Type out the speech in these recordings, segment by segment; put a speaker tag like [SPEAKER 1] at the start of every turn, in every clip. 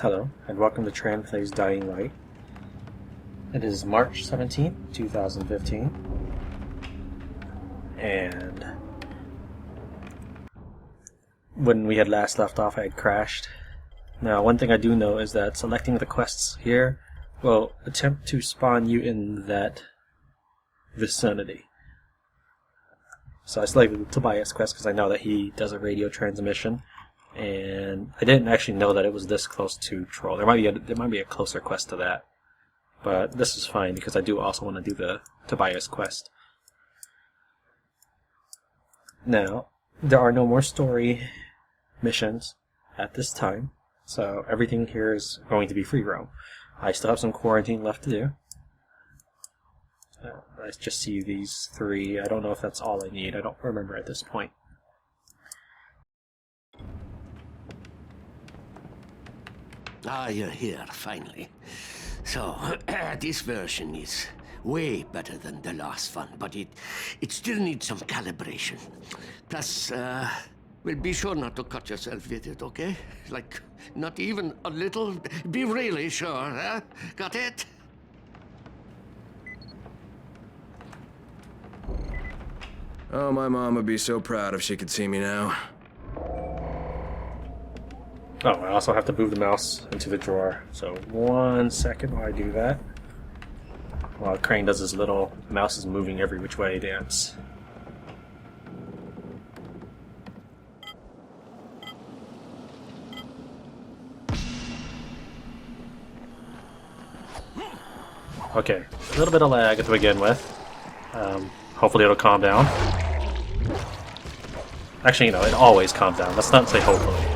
[SPEAKER 1] Hello, and welcome to Tranplay's Dying Light. It is March 17th, 2015, and when we had last left off, I had crashed. Now, one thing I do know is that selecting the quests here will attempt to spawn you in that vicinity. So I selected the Tobias quest because I know that he does a radio transmission. And I didn't actually know that it was this close to Troll. There might be a closer quest to that, but this is fine because I do also want to do the Tobias quest. Now, there are no more story missions at this time, so everything here is going to be free roam. I still have some quarantine left to do. I just see these three. I don't know if that's all I need. I don't remember at this point.
[SPEAKER 2] Ah, you're here, finally. So, this version is way better than the last one, but it still needs some calibration. Plus, well, be sure not to cut yourself with it, okay? Like, not even a little. Be really sure, huh? Got it?
[SPEAKER 3] Oh, my mom would be so proud if she could see me now.
[SPEAKER 1] Oh, I also have to move the mouse into the drawer. So 1 second while I do that. While Crane does his little mouse is moving every which way dance. Okay, a little bit of lag to begin with. Hopefully it'll calm down. Actually, you know, it always calms down. Let's not say hopefully.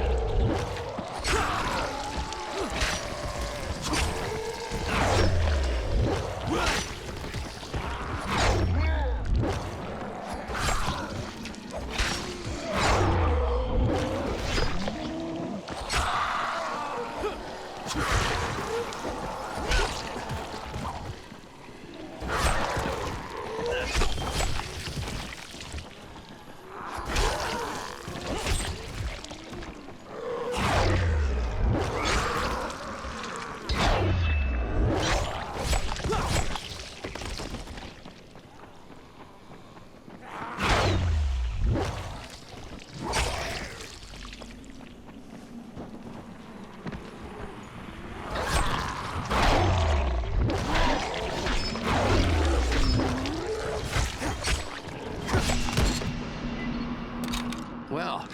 [SPEAKER 2] Well,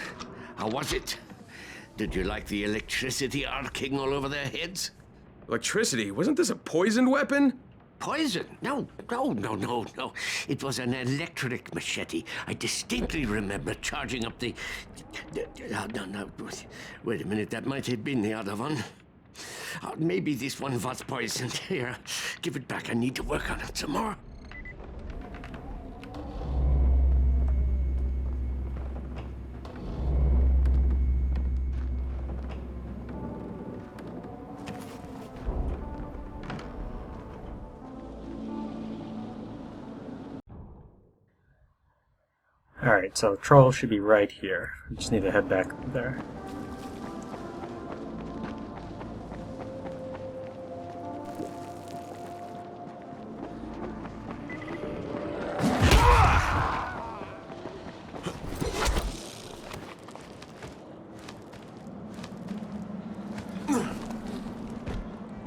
[SPEAKER 2] how was it? Did you like the electricity arcing all over their heads?
[SPEAKER 3] Electricity? Wasn't this a poisoned weapon?
[SPEAKER 2] Poison? No. It was an electric machete. I distinctly remember charging up the... No. Wait a minute, that might have been the other one. Maybe this one was poisoned. Here, give it back. I need to work on it some more.
[SPEAKER 1] Alright, so Troll should be right here. I just need to head back there.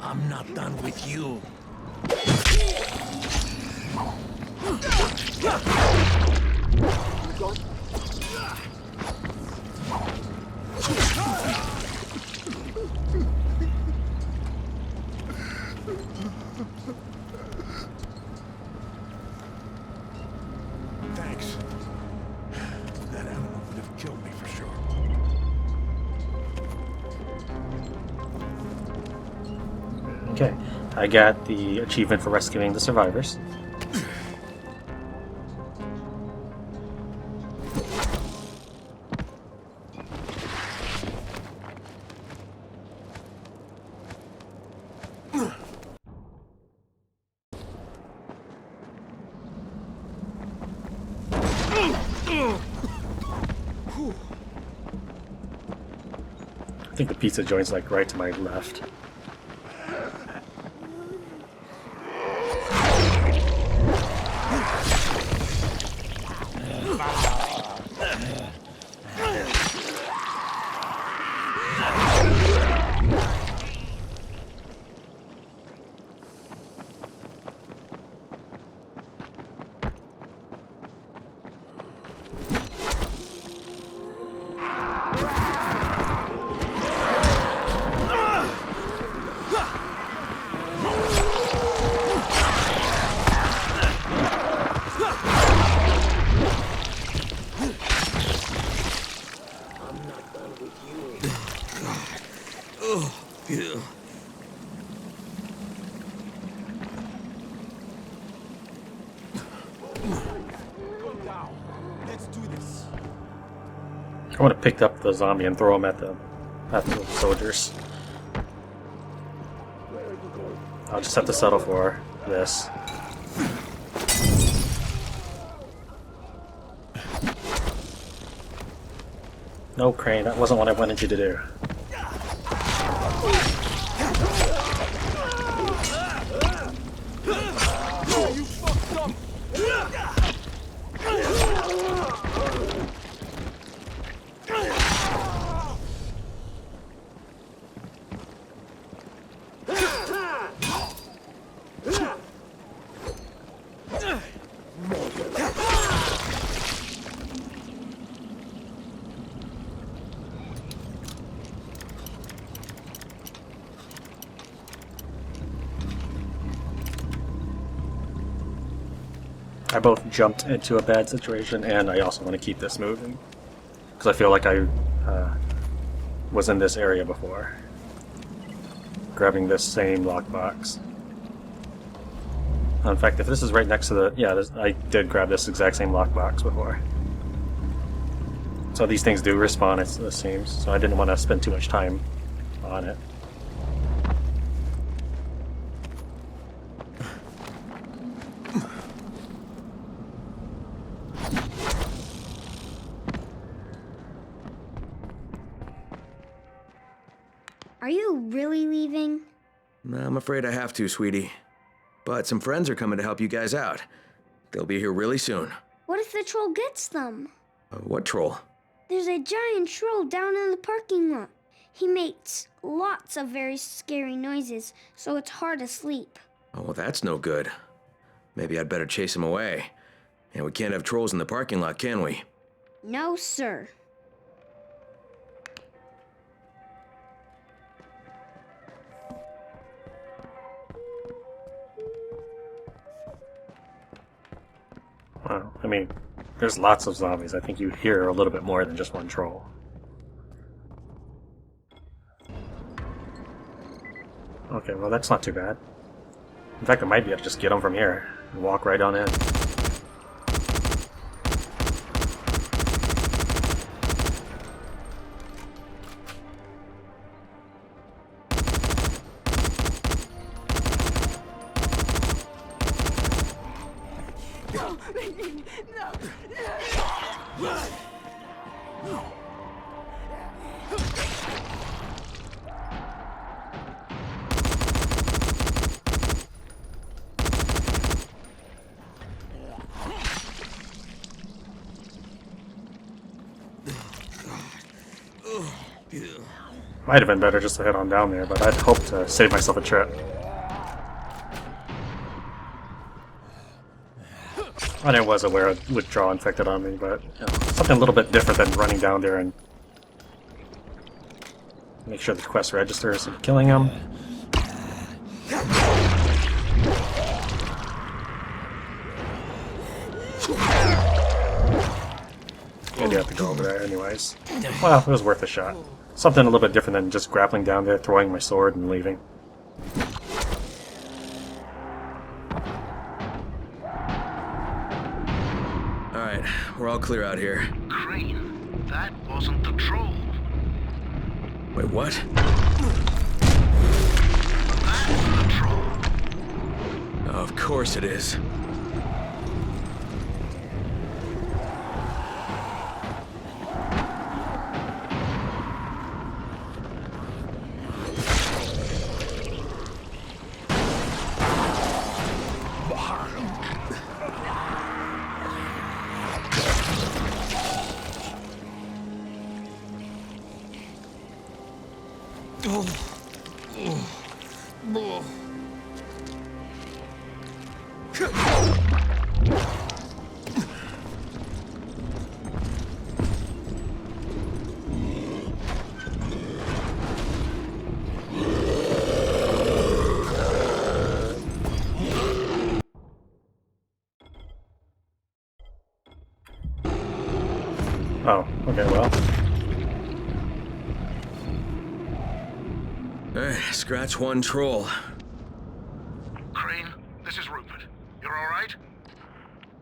[SPEAKER 4] I'm not done with you. Thanks. That animal would have killed me for sure.
[SPEAKER 1] Okay, I got the achievement for rescuing the survivors. I think the pizza joint's like right to my left.
[SPEAKER 4] Let's do this.
[SPEAKER 1] I want to pick up the zombie and throw him at the soldiers. I'll just have to settle for this. No, Crane, that wasn't what I wanted you to do.
[SPEAKER 4] You fucked up.
[SPEAKER 1] I both jumped into a bad situation, and I also want to keep this moving. Because I feel like I was in this area before. Grabbing this same lockbox. In fact, if this is right next to the... Yeah, I did grab this exact same lockbox before. So these things do respawn, it seems. So I didn't want to spend too much time on it.
[SPEAKER 5] Are you really leaving?
[SPEAKER 3] I'm afraid I have to, sweetie. But some friends are coming to help you guys out. They'll be here really soon.
[SPEAKER 5] What if the troll gets them?
[SPEAKER 3] What troll?
[SPEAKER 5] There's a giant troll down in the parking lot. He makes lots of very scary noises, so it's hard to sleep.
[SPEAKER 3] Oh, well, that's no good. Maybe I'd better chase him away. And we can't have trolls in the parking lot, can we?
[SPEAKER 5] No, sir.
[SPEAKER 1] Well, I mean, there's lots of zombies. I think you hear a little bit more than just one troll. Okay, well that's not too bad. In fact, I might be able to just get them from here and walk right on in. Might have been better just to head on down there, but I'd hoped to save myself a trip. And I was aware of withdrawal infected on me, but you know, something a little bit different than running down there and make sure the quest registers and killing him. Maybe I have to go over there anyways. Well, it was worth a shot. Something a little bit different than just grappling down there, throwing my sword, and leaving.
[SPEAKER 3] Alright, we're all clear out here.
[SPEAKER 6] Crane, that wasn't the troll.
[SPEAKER 3] Wait, what?
[SPEAKER 6] That's the troll.
[SPEAKER 3] Of course it is.
[SPEAKER 1] Oh, okay, well.
[SPEAKER 3] Alright, scratch one troll.
[SPEAKER 6] Crane, this is Rupert. You're alright?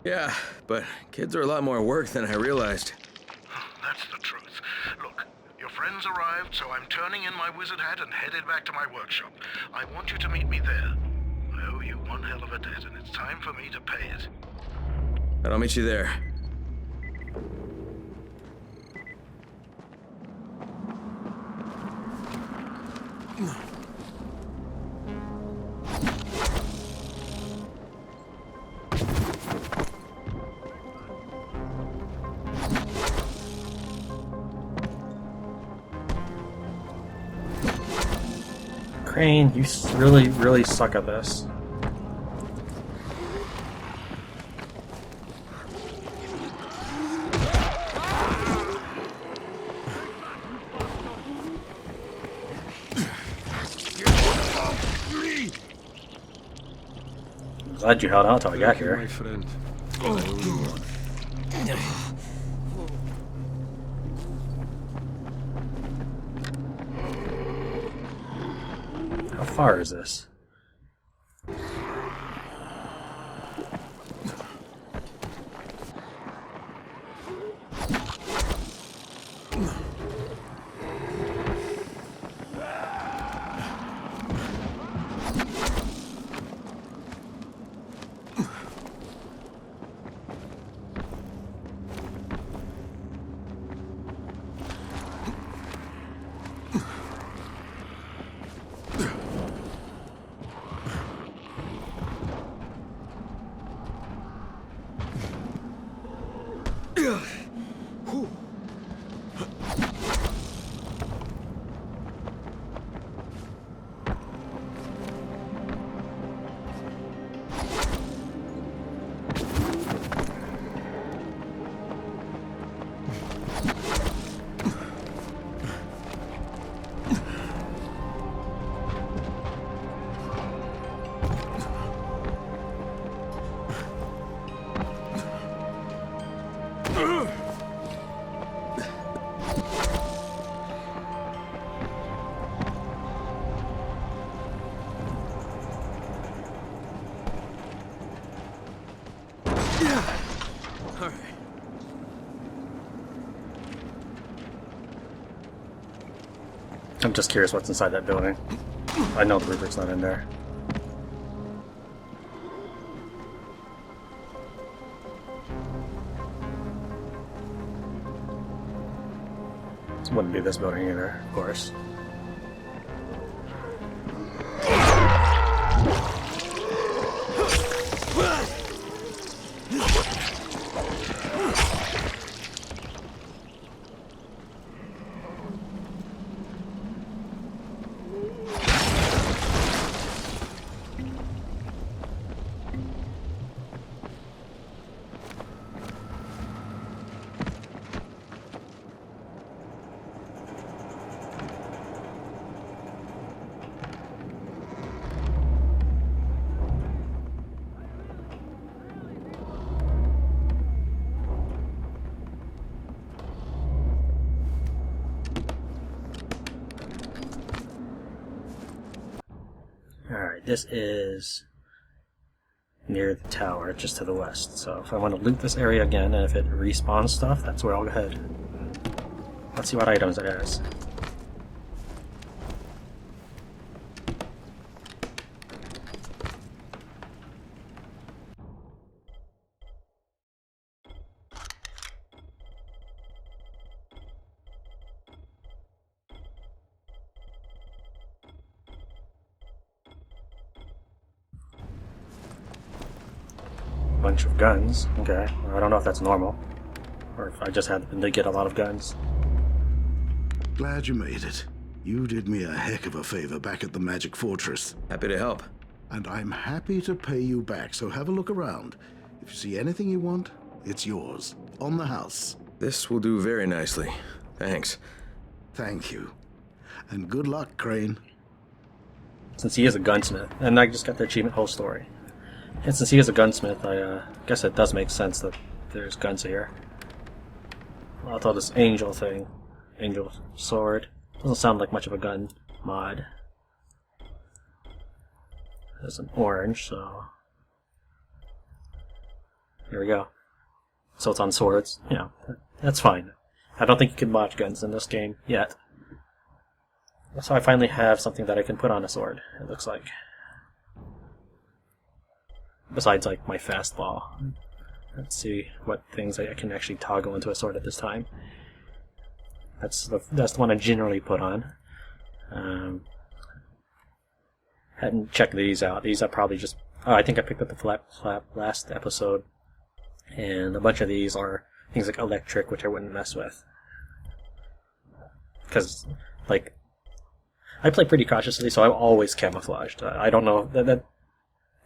[SPEAKER 3] Yeah, but kids are a lot more work than I realized.
[SPEAKER 6] That's the truth. Look, your friends arrived, so I'm turning in my wizard hat and headed back to my workshop. I want you to meet me there. I owe you one hell of a debt, and it's time for me to pay it.
[SPEAKER 3] I'll meet you there.
[SPEAKER 1] Crane, you really, really suck at this. Glad you held out till I got here.
[SPEAKER 4] My friend.
[SPEAKER 1] How far is this? I'm just curious what's inside that building. I know the Rupert's not in there. This wouldn't be this building either, of course. Alright, this is near the tower, just to the west. So if I want to loot this area again, and if it respawns stuff, that's where I'll head. Let's see what items it has. Bunch of guns. Okay, I don't know if that's normal, or if I just happened to get a lot of guns.
[SPEAKER 4] Glad you made it. You did me a heck of a favor back at the Magic Fortress.
[SPEAKER 3] Happy to help.
[SPEAKER 4] And I'm happy to pay you back, so have a look around. If you see anything you want, it's yours. On the house.
[SPEAKER 3] This will do very nicely. Thanks.
[SPEAKER 4] Thank you. And good luck, Crane.
[SPEAKER 1] Since he is a gunsmith, and I just got the achievement whole story. And since he is a gunsmith, I guess it does make sense that there's guns here. I'll throw this angel thing. Angel sword. Doesn't sound like much of a gun mod. There's an orange, so... Here we go. So it's on swords. You know, that's fine. I don't think you can mod guns in this game yet. So I finally have something that I can put on a sword, it looks like. Besides, like, my fastball. Let's see what things I can actually toggle into a sword at this time. That's the one I generally put on. Hadn't checked these out. These are probably just... Oh, I think I picked up the flap last episode. And a bunch of these are things like electric, which I wouldn't mess with. Because, like... I play pretty cautiously, so I'm always camouflaged. I don't know, that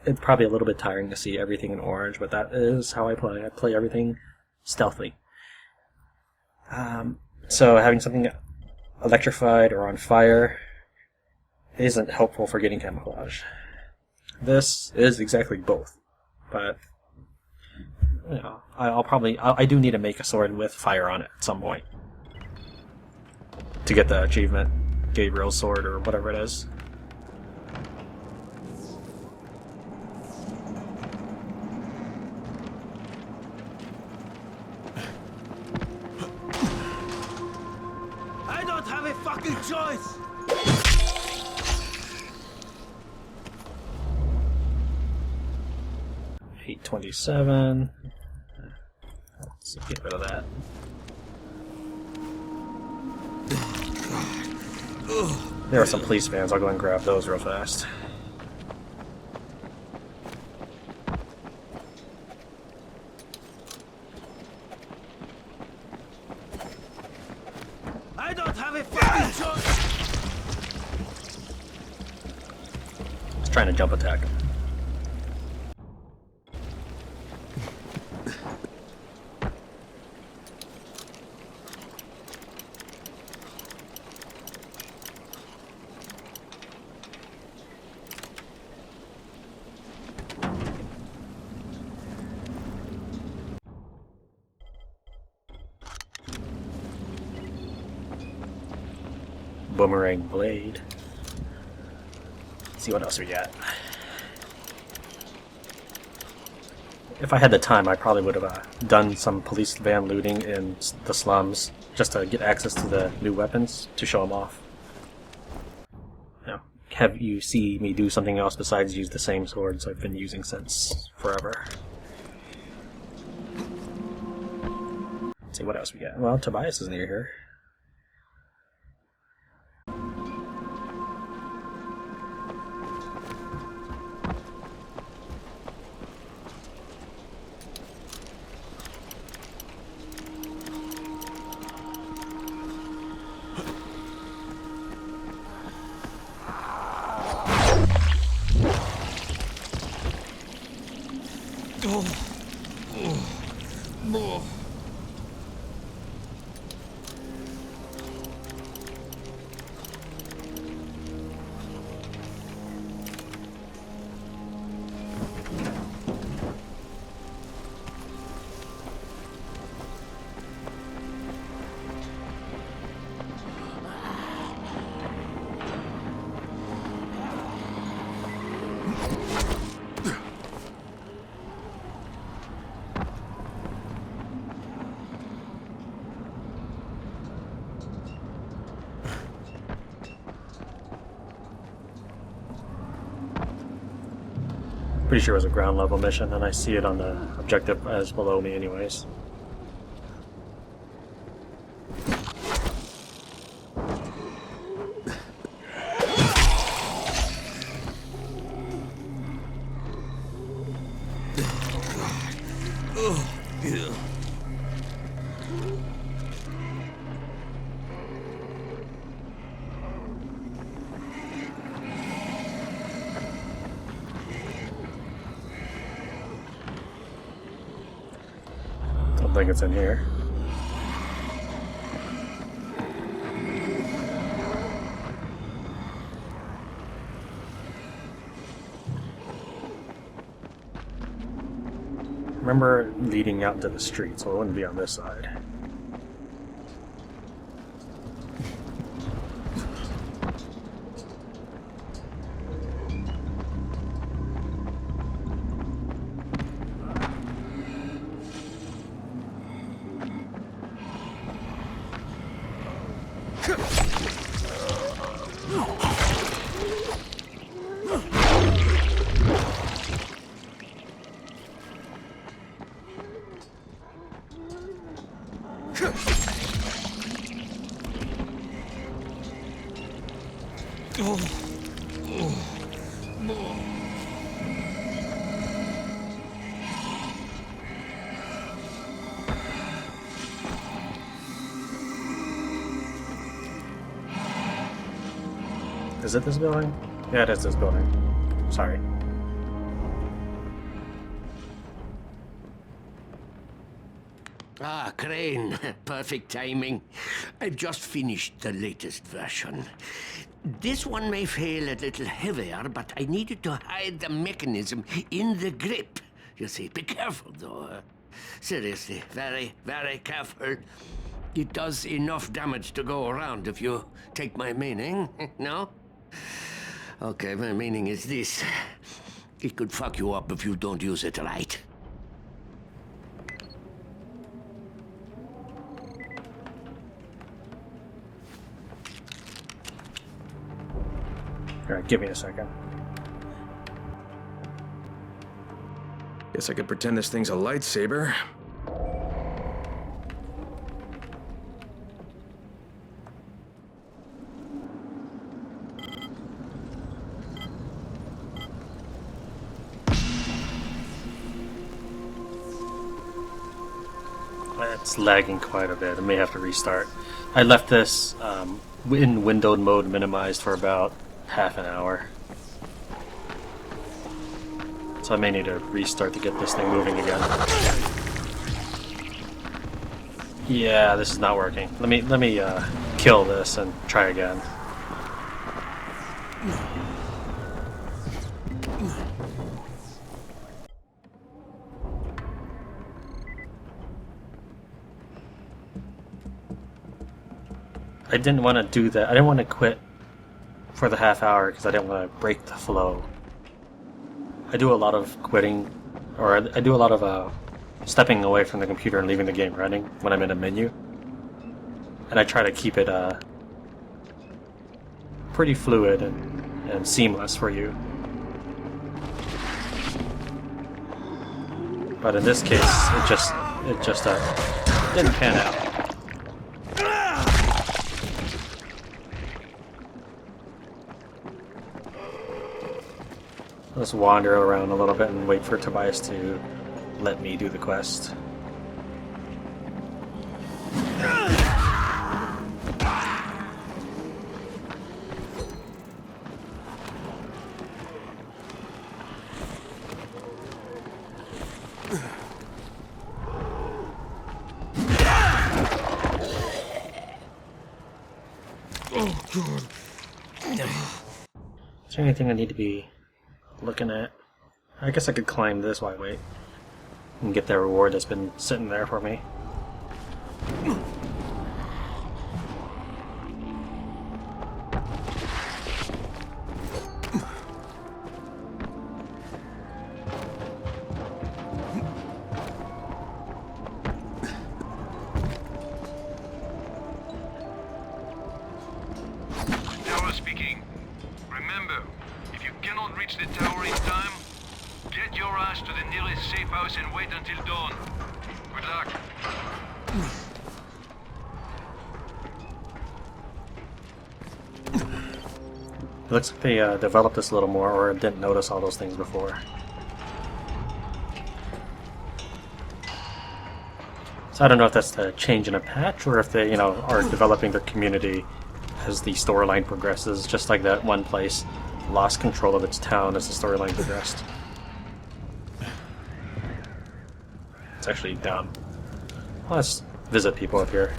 [SPEAKER 1] it's probably a little bit tiring to see everything in orange, but that is how I play. I play everything stealthily. So having something electrified or on fire isn't helpful for getting camouflage. This is exactly both, but you know, I do need to make a sword with fire on it at some point to get the achievement. Gabriel's sword, or whatever it is.
[SPEAKER 7] I don't have a fucking choice!
[SPEAKER 1] 827. Let's get rid of that. There are some police vans. I'll go and grab those real fast.
[SPEAKER 7] I don't have a fucking choice!
[SPEAKER 1] I was trying to jump attack him. Boomerang blade. Let's see what else we got. If I had the time, I probably would have done some police van looting in the slums just to get access to the new weapons to show them off. You know, have you see me do something else besides use the same swords I've been using since forever. Let's see what else we got. Well, Tobias is near here. Pretty sure it was a ground level mission, and I see it on the objective as below me anyways. Don't think it's in here. Remember leading out into the street, so it wouldn't be on this side. Is it this building? Yeah, it is this building. Sorry.
[SPEAKER 2] Ah, Crane. Perfect timing. I've just finished the latest version. This one may feel a little heavier, but I needed to hide the mechanism in the grip. You see, be careful though. Seriously, very, very careful. It does enough damage to go around if you take my meaning, no? Okay, my meaning is this. It could fuck you up if you don't use it right.
[SPEAKER 1] Alright, give me a second.
[SPEAKER 3] Guess I could pretend this thing's a lightsaber.
[SPEAKER 1] It's lagging quite a bit. I may have to restart. I left this in windowed mode minimized for about half an hour. So I may need to restart to get this thing moving again. Yeah, this is not working. Let me kill this and try again. I didn't want to do that. I didn't want to quit for the half hour because I didn't want to break the flow. I do a lot of quitting, or I do a lot of stepping away from the computer and leaving the game running when I'm in a menu. And I try to keep it pretty fluid and seamless for you. But in this case, it just didn't pan out. Let's wander around a little bit and wait for Tobias to let me do the quest. Is there anything I need to be looking at? I guess I could climb this while I wait and get that reward that's been sitting there for me.
[SPEAKER 8] Tower speaking. Remember, if you cannot reach the tower in time, get your ass to the nearest safe house and wait until dawn. Good luck.
[SPEAKER 1] It looks like they developed this a little more, or didn't notice all those things before. So I don't know if that's the change in a patch, or if they, are developing their community as the storyline progresses, just like that one place lost control of its town as the storyline progressed. It's actually down. Let's visit people up here.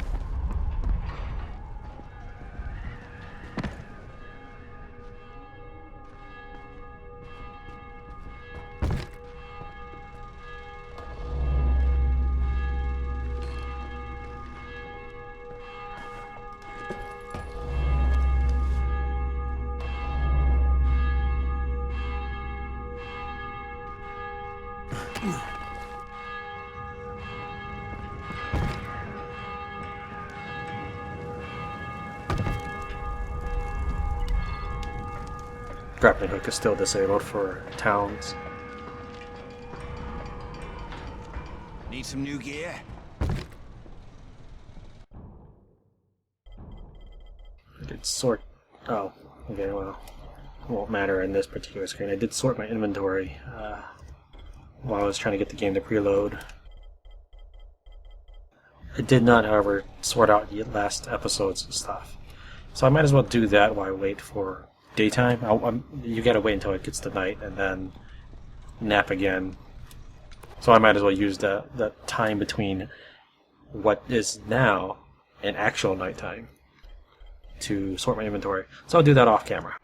[SPEAKER 1] Grappling hook is still disabled for towns.
[SPEAKER 7] Need some new gear?
[SPEAKER 1] did sort... Oh, okay, well, it won't matter in this particular screen. I did sort my inventory while I was trying to get the game to preload. I did not, however, sort out the last episode's stuff. So I might as well do that while I wait for daytime. You gotta wait until it gets to night and then nap again. So I might as well use the time between what is now and actual nighttime to sort my inventory. So I'll do that off camera.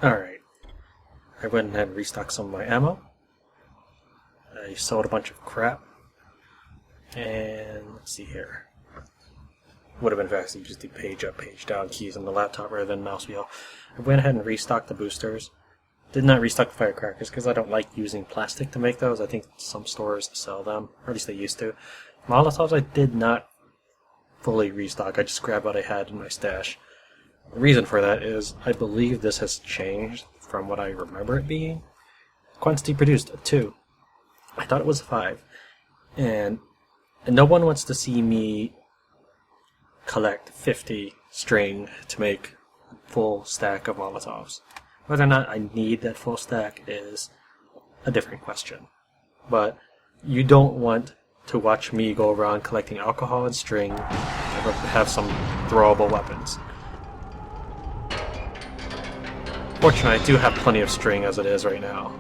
[SPEAKER 1] Alright, I went ahead and restocked some of my ammo. I sold a bunch of crap. And let's see here. Would have been faster to just do page up, page down keys on the laptop rather than mouse wheel. I went ahead and restocked the boosters. Did not restock the firecrackers because I don't like using plastic to make those. I think some stores sell them, or at least they used to. Molotovs I did not fully restock. I just grabbed what I had in my stash. The reason for that is I believe this has changed from what I remember it being. Quantity produced, 2. I thought it was 5. And no one wants to see me collect 50 string to make a full stack of Molotovs. Whether or not I need that full stack is a different question. But you don't want to watch me go around collecting alcohol and string to have some throwable weapons. Fortunately, I do have plenty of string as it is right now.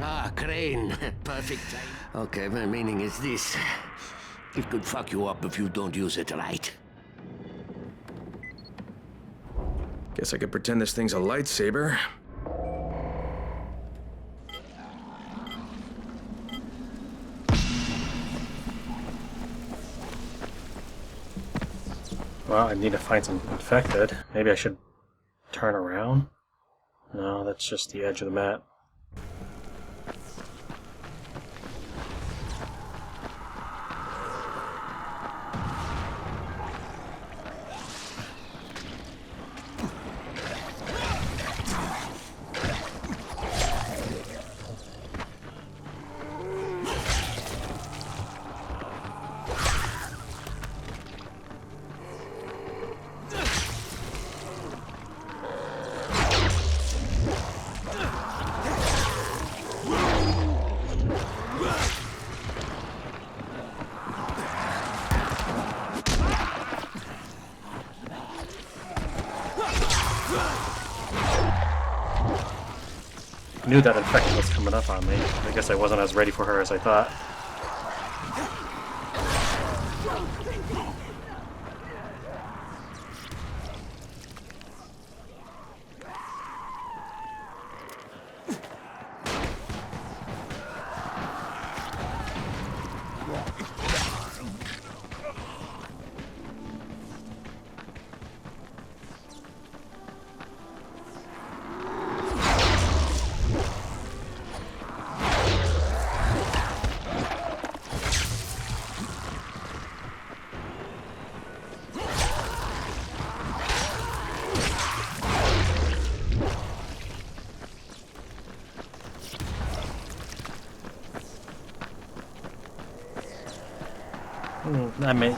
[SPEAKER 2] Ah, crane. Perfect time. Okay, my meaning is this. It could fuck you up if you don't use it right.
[SPEAKER 3] Guess I could pretend this thing's a lightsaber.
[SPEAKER 1] Well, I need to find some infected. Maybe I should turn around? No, that's just the edge of the map. I knew that infected was coming up on me. I guess I wasn't as ready for her as I thought.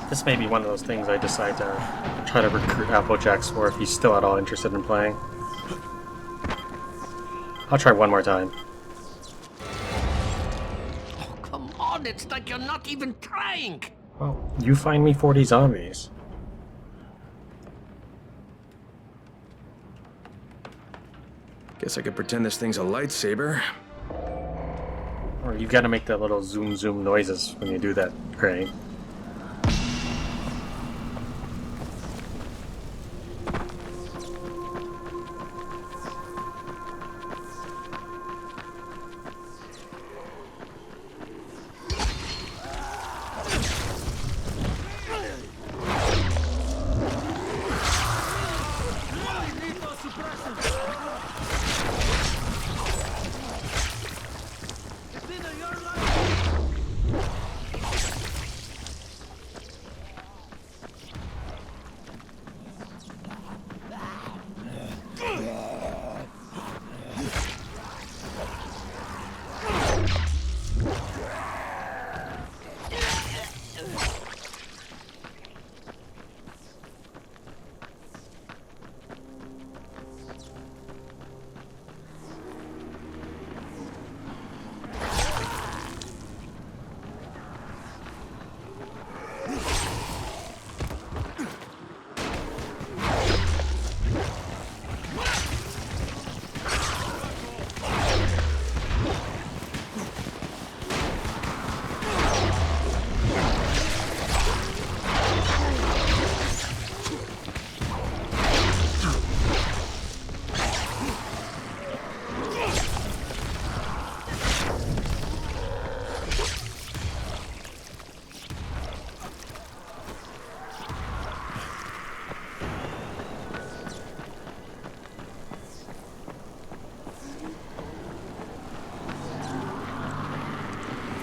[SPEAKER 1] This may be one of those things I decide to try to recruit Applejacks for if he's still at all interested in playing. I'll try one more time.
[SPEAKER 2] Oh, come on, it's like you're not even trying.
[SPEAKER 1] Well, you find me 40 zombies.
[SPEAKER 3] Guess I could pretend this thing's a lightsaber.
[SPEAKER 1] Or you gotta make the little zoom zoom noises when you do that, Crane.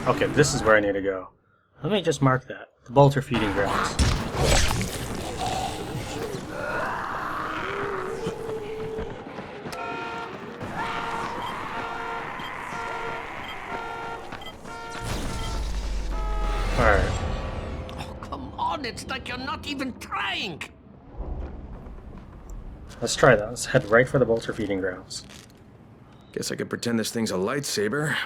[SPEAKER 1] Okay, this is where I need to go. Let me just mark that. The bolter feeding grounds. Alright.
[SPEAKER 2] Oh, come on, it's like you're not even trying.
[SPEAKER 1] Let's try that. Let's head right for the bolter feeding grounds.
[SPEAKER 3] Guess I could pretend this thing's a lightsaber.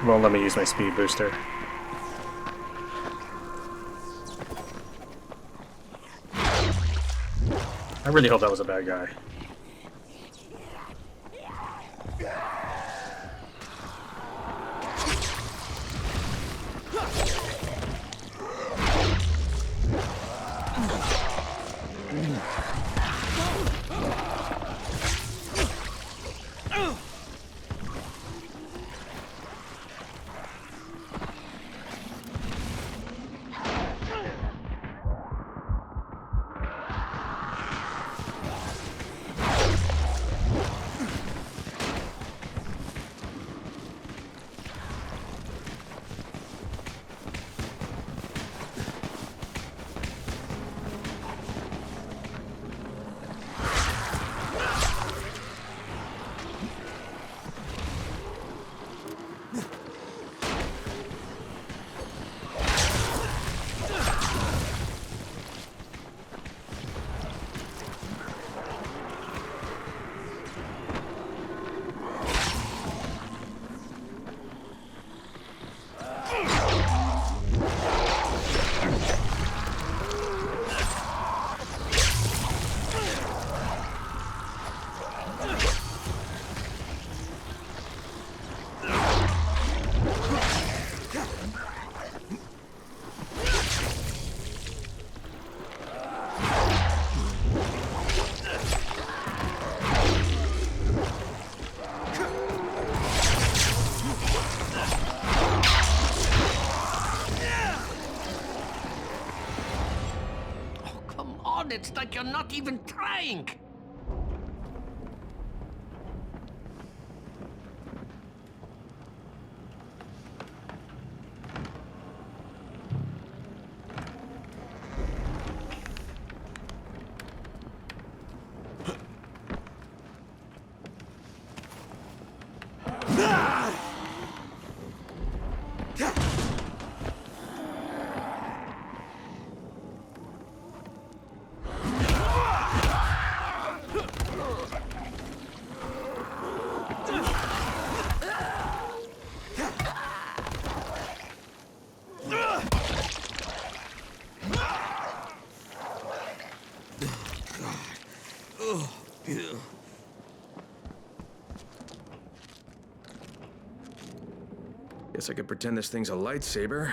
[SPEAKER 1] Won't let me use my speed booster. I really hope that was a bad guy.
[SPEAKER 2] It's like you're not even trying.
[SPEAKER 3] Guess I could pretend this thing's a lightsaber.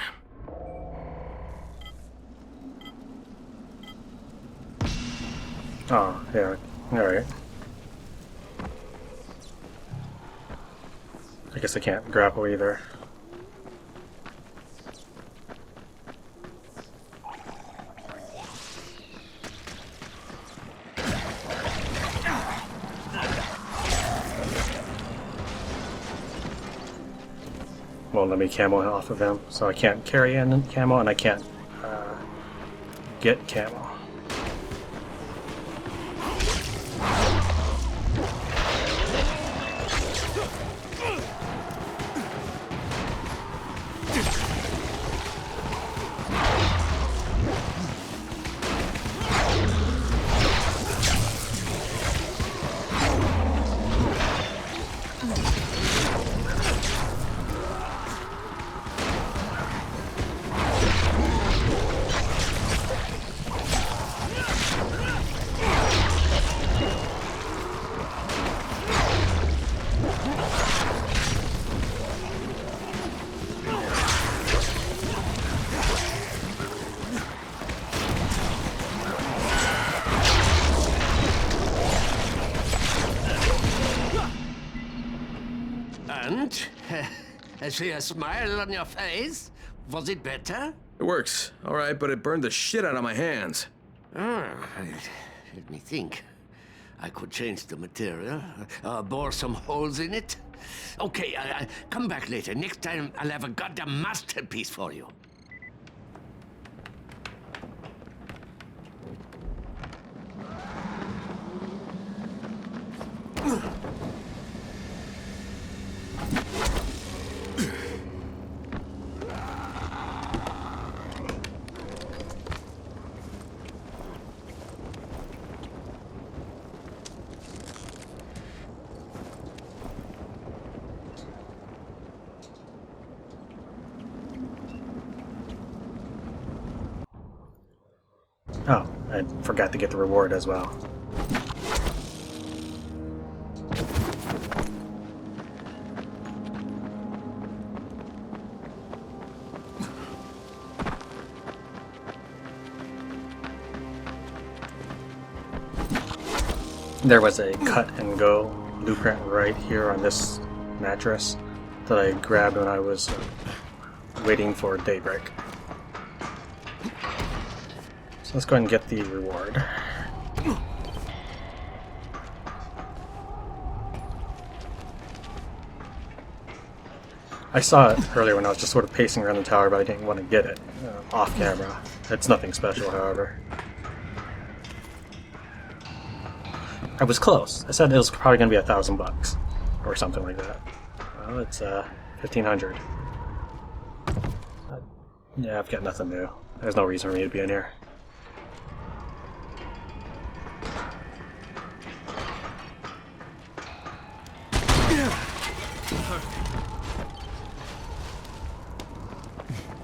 [SPEAKER 1] Oh, yeah. Alright. I guess I can't grapple either. Won't let me camo off of him, so I can't carry in camo and I can't get camo.
[SPEAKER 2] And? I see a smile on your face. Was it better?
[SPEAKER 3] It works, all right, but it burned the shit out of my hands.
[SPEAKER 2] Let me think. I could change the material, bore some holes in it. Okay, come back later. Next time I'll have a goddamn masterpiece for you.
[SPEAKER 1] Oh, I forgot to get the reward as well. There was a cut and go blueprint right here on this mattress that I grabbed when I was waiting for daybreak. So let's go ahead and get the reward. I saw it earlier when I was just sort of pacing around the tower, but I didn't want to get it off camera. It's nothing special, however. I was close. I said it was probably going to be $1,000 or something like that. Well, it's 1,500. Yeah, I've got nothing new. There's no reason for me to be in here.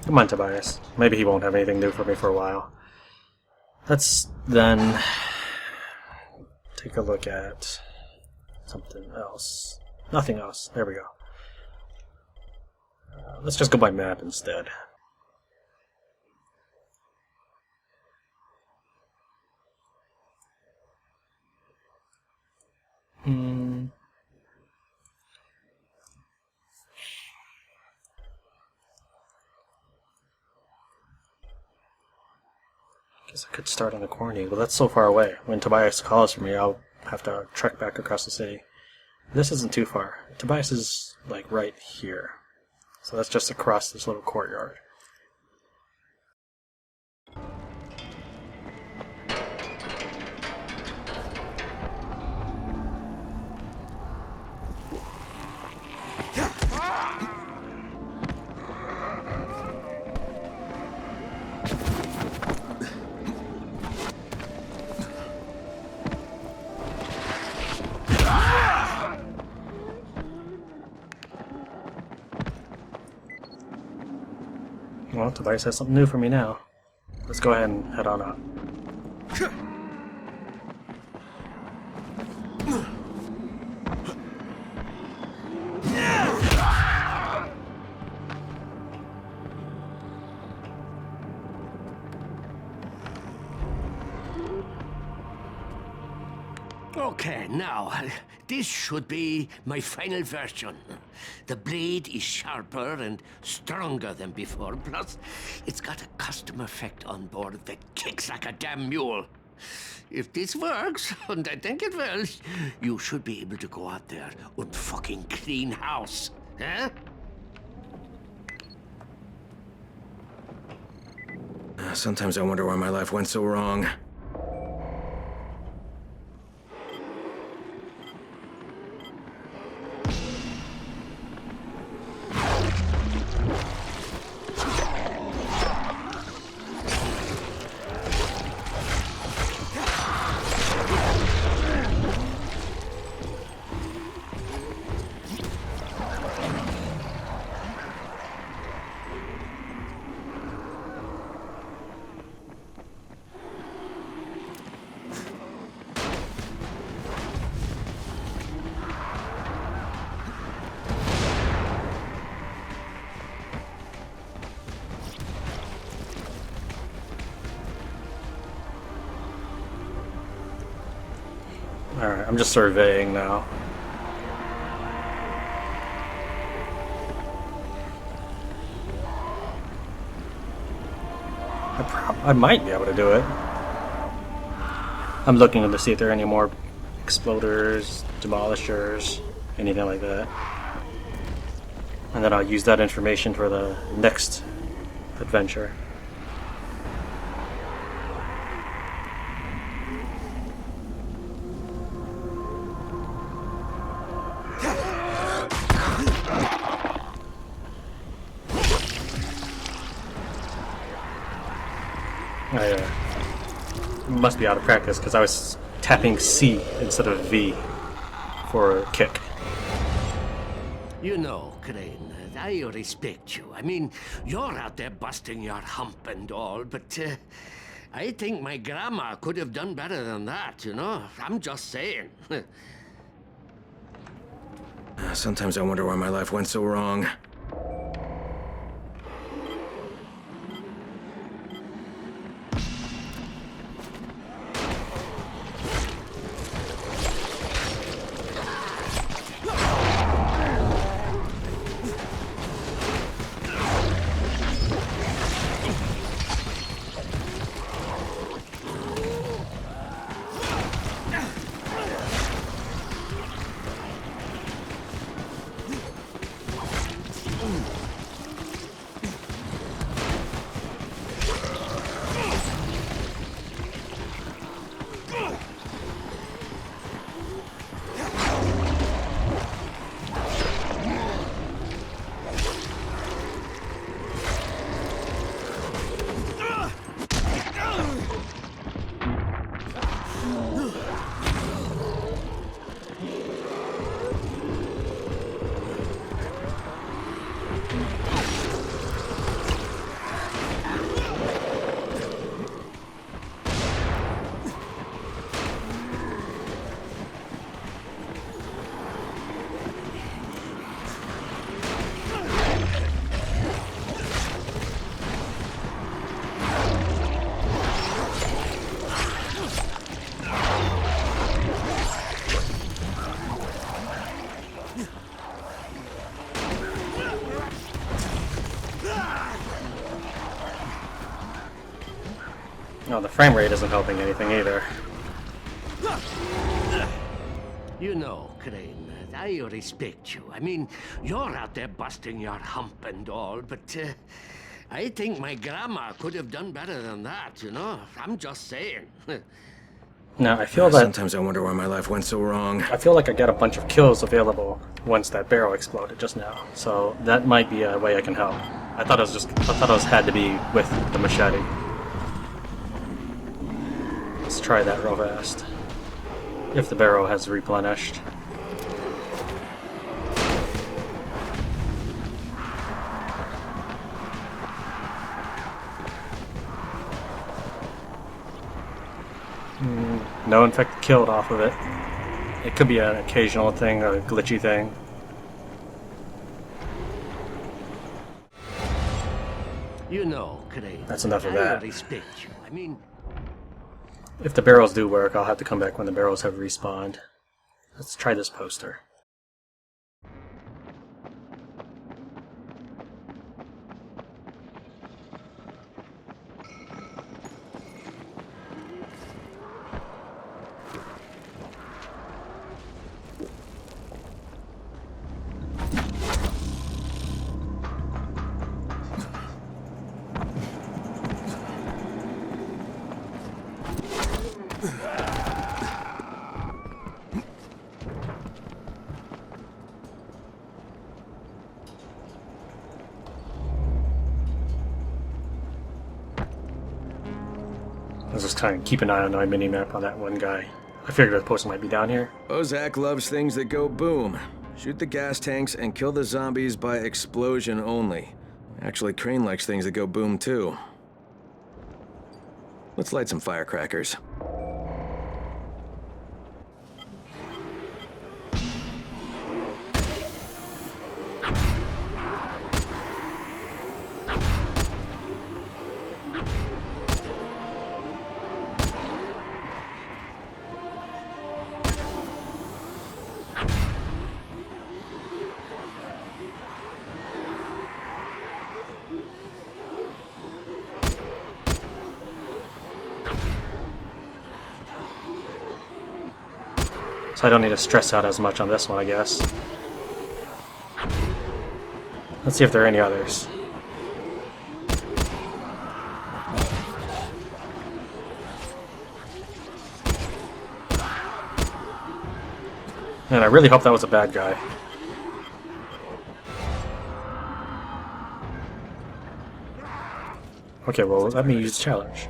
[SPEAKER 1] Come on, Tobias. Maybe he won't have anything new for me for a while. Let's then take a look at something else. Nothing else. There we go. Let's just go by map instead. Guess I could start on the corny, but that's so far away. When Tobias calls for me, I'll have to trek back across the city. This isn't too far. Tobias is, like, right here. So that's just across this little courtyard. Well, Tobias has something new for me now. Let's go ahead and head on up.
[SPEAKER 2] Okay, now, this should be my final version. The blade is sharper and stronger than before, plus it's got a custom effect on board that kicks like a damn mule. If this works, and I think it will, you should be able to go out there and fucking clean house, huh?
[SPEAKER 3] Sometimes I wonder why my life went so wrong.
[SPEAKER 1] Alright, I'm just surveying now. I might be able to do it. I'm looking to see if there are any more exploders, demolishers, anything like that. And then I'll use that information for the next adventure. I must be out of practice because I was tapping C instead of V for kick.
[SPEAKER 2] You know, Crane, I respect you. I mean, you're out there busting your hump and all, but I think my grandma could have done better than that, you know? I'm just saying.
[SPEAKER 3] Sometimes I wonder why my life went so wrong.
[SPEAKER 1] No, the frame rate isn't helping anything either.
[SPEAKER 2] You know, Crane, I respect you. I mean, you're out there busting your hump and all, but I think my grandma could have done better than that, you know? I'm just saying.
[SPEAKER 1] Now, I feel that...
[SPEAKER 3] Sometimes I wonder why my life went so wrong.
[SPEAKER 1] I feel like I got a bunch of kills available once that barrel exploded just now. So that might be a way I can help. I thought it was had to be with the machete. Let's try that real fast. If the barrel has replenished. No infected killed off of it. It could be an occasional thing, or a glitchy thing.
[SPEAKER 2] You know, Crane,
[SPEAKER 1] That's enough of
[SPEAKER 2] I
[SPEAKER 1] that.
[SPEAKER 2] respect you. I mean...
[SPEAKER 1] If the barrels do work, I'll have to come back when the barrels have respawned. Let's try this poster. I was just kind of keep an eye on my mini-map on that one guy. I figured the poster might be down here.
[SPEAKER 3] Ozak loves things that go boom. Shoot the gas tanks and kill the zombies by explosion only. Actually, Crane likes things that go boom too. Let's light some firecrackers.
[SPEAKER 1] So I don't need to stress out as much on this one, I guess. Let's see if there are any others. And I really hope that was a bad guy. Okay, well, let me use challenge.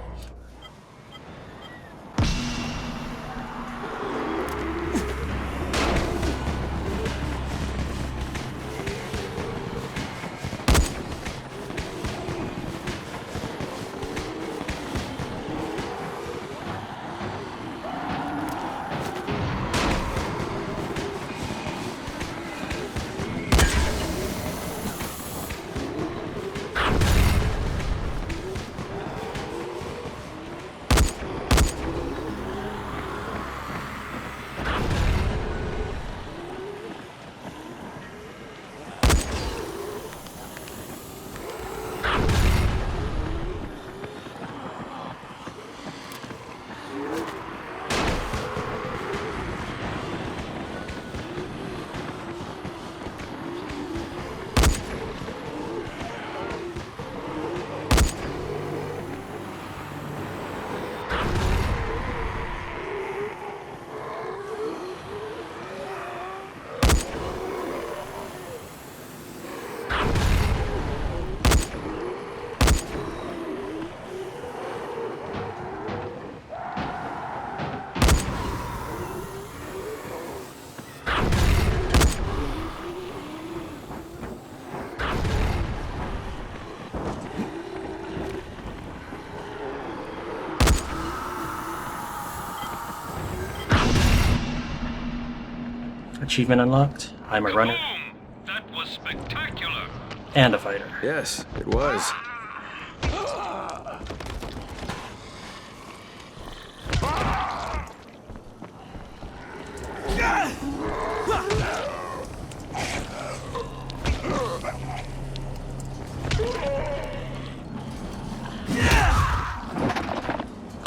[SPEAKER 1] Achievement unlocked. I'm a runner.
[SPEAKER 8] Boom! That was spectacular.
[SPEAKER 1] And a fighter.
[SPEAKER 3] Yes, it was.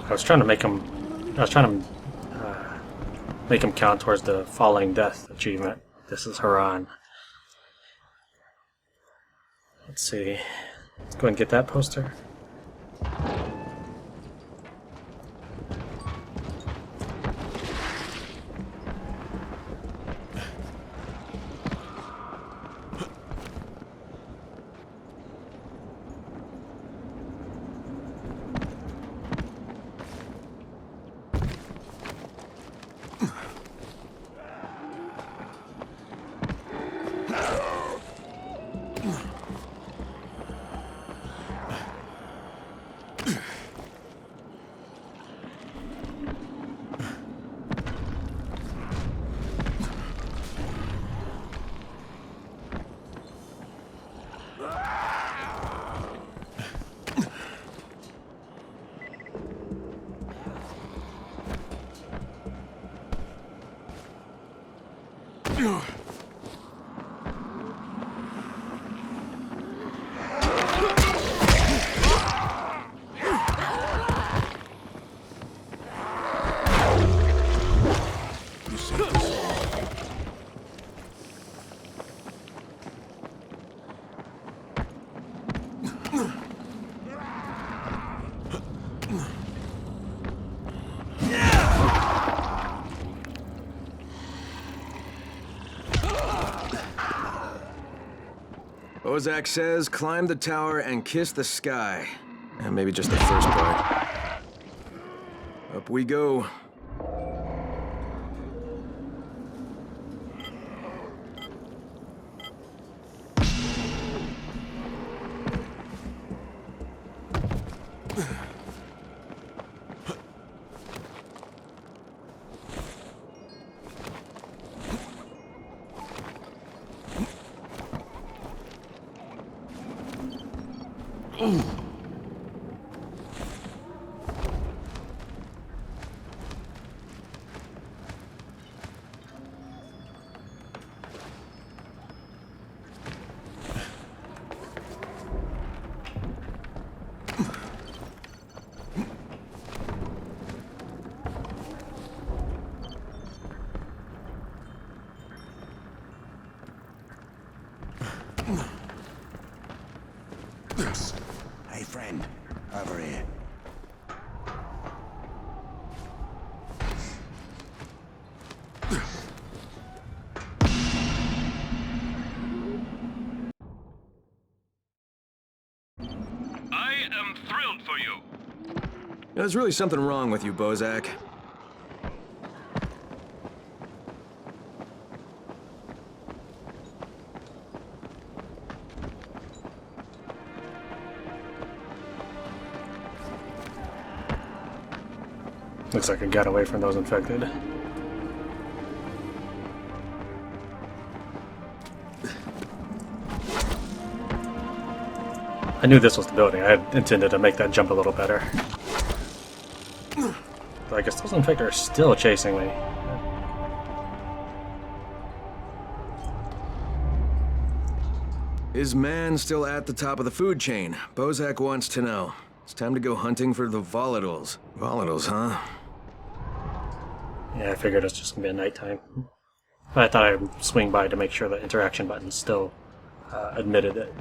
[SPEAKER 1] I was trying to make him count towards the falling death achievement. This is Haran. Let's see. Let's go and get that poster.
[SPEAKER 3] Bozak says, climb the tower and kiss the sky. And maybe just the first part. Up we go.
[SPEAKER 9] Hey, friend. Over here.
[SPEAKER 8] I am thrilled for you.
[SPEAKER 3] There's really something wrong with you, Bozak.
[SPEAKER 1] Looks like I got away from those infected. I knew this was the building. I had intended to make that jump a little better. But I guess those infected are still chasing me.
[SPEAKER 3] Is man still at the top of the food chain? Bozak wants to know. It's time to go hunting for the volatiles. Volatiles, huh?
[SPEAKER 1] Yeah, I figured it's just gonna be a nighttime. But I thought I'd swing by to make sure the interaction button still admitted it.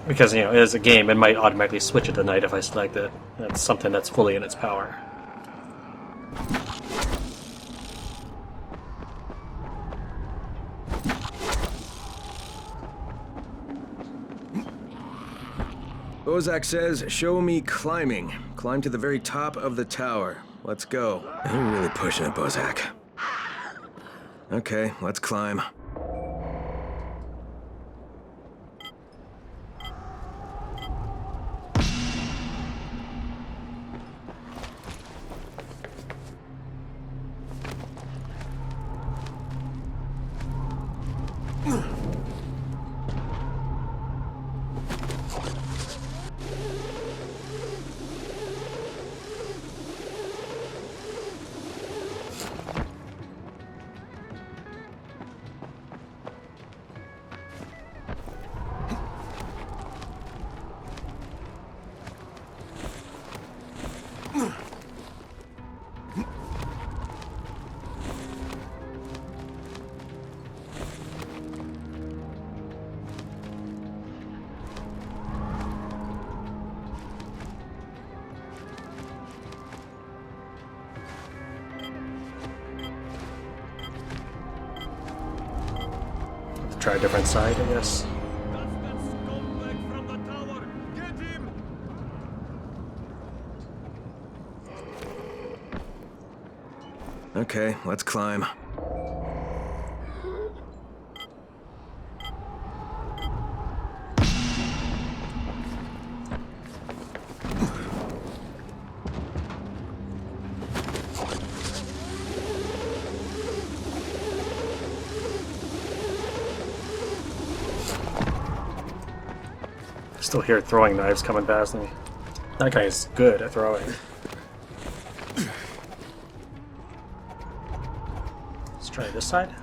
[SPEAKER 1] Because, you know, as a game, it might automatically switch it to night if I select it. That's something that's fully in its power.
[SPEAKER 3] Bozak says, show me climbing. Climb to the very top of the tower. Let's go. You're really pushing it, Bozak. Okay, let's climb.
[SPEAKER 1] Try a different side, I guess.
[SPEAKER 3] Okay, let's climb.
[SPEAKER 1] Still hear throwing knives coming past me. That guy is good at throwing. try this side.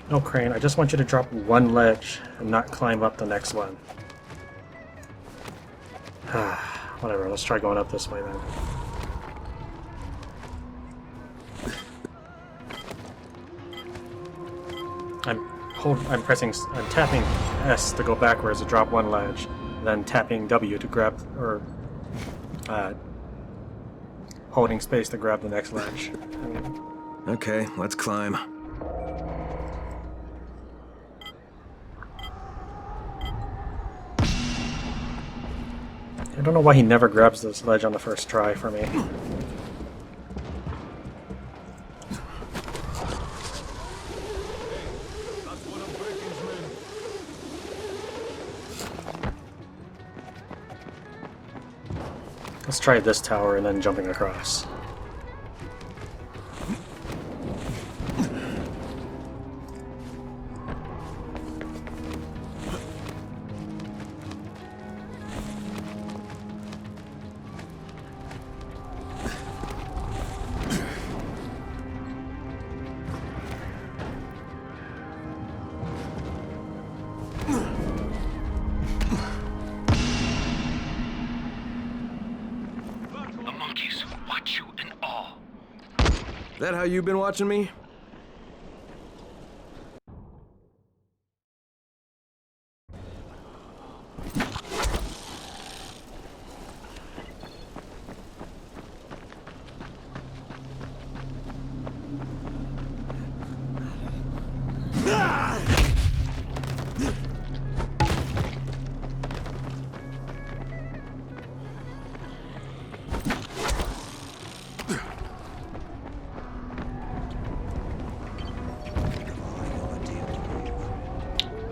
[SPEAKER 1] No, Crane, I just want you to drop one ledge and not climb up the next one. Whatever, let's try going up this way then. I'm tapping S to go backwards to drop one ledge, then tapping W to grab, or holding space to grab the next ledge.
[SPEAKER 3] Okay, let's climb.
[SPEAKER 1] I don't know why he never grabs this ledge on the first try for me. Let's try this tower and then jumping across.
[SPEAKER 3] That how you've been watching me?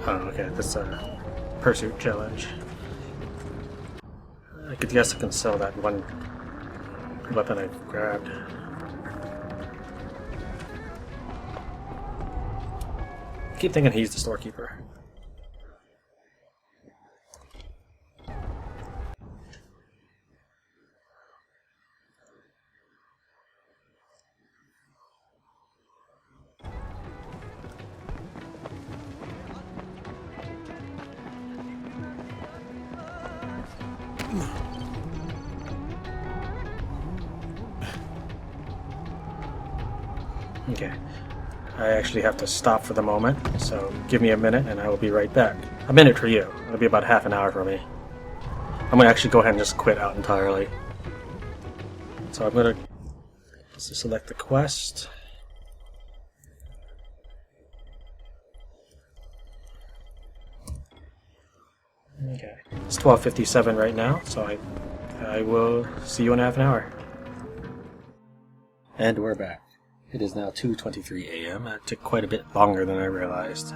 [SPEAKER 1] Oh, okay, this pursuit challenge. I could guess I can sell that one weapon I grabbed. I keep thinking he's the storekeeper. Okay, I actually have to stop for the moment, so give me a minute and I will be right back. A minute for you. It'll be about half an hour for me. I'm gonna actually go ahead and just quit out entirely. So I'm gonna select the quest. Okay, it's 12:57 right now, so I will see you in half an hour. And we're back. It is now 2:23 a.m. That took quite a bit longer than I realized.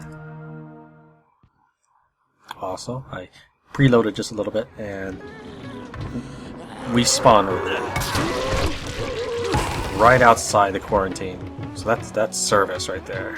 [SPEAKER 1] Also, I preloaded just a little bit and we spawned right outside the quarantine. So that's service right there.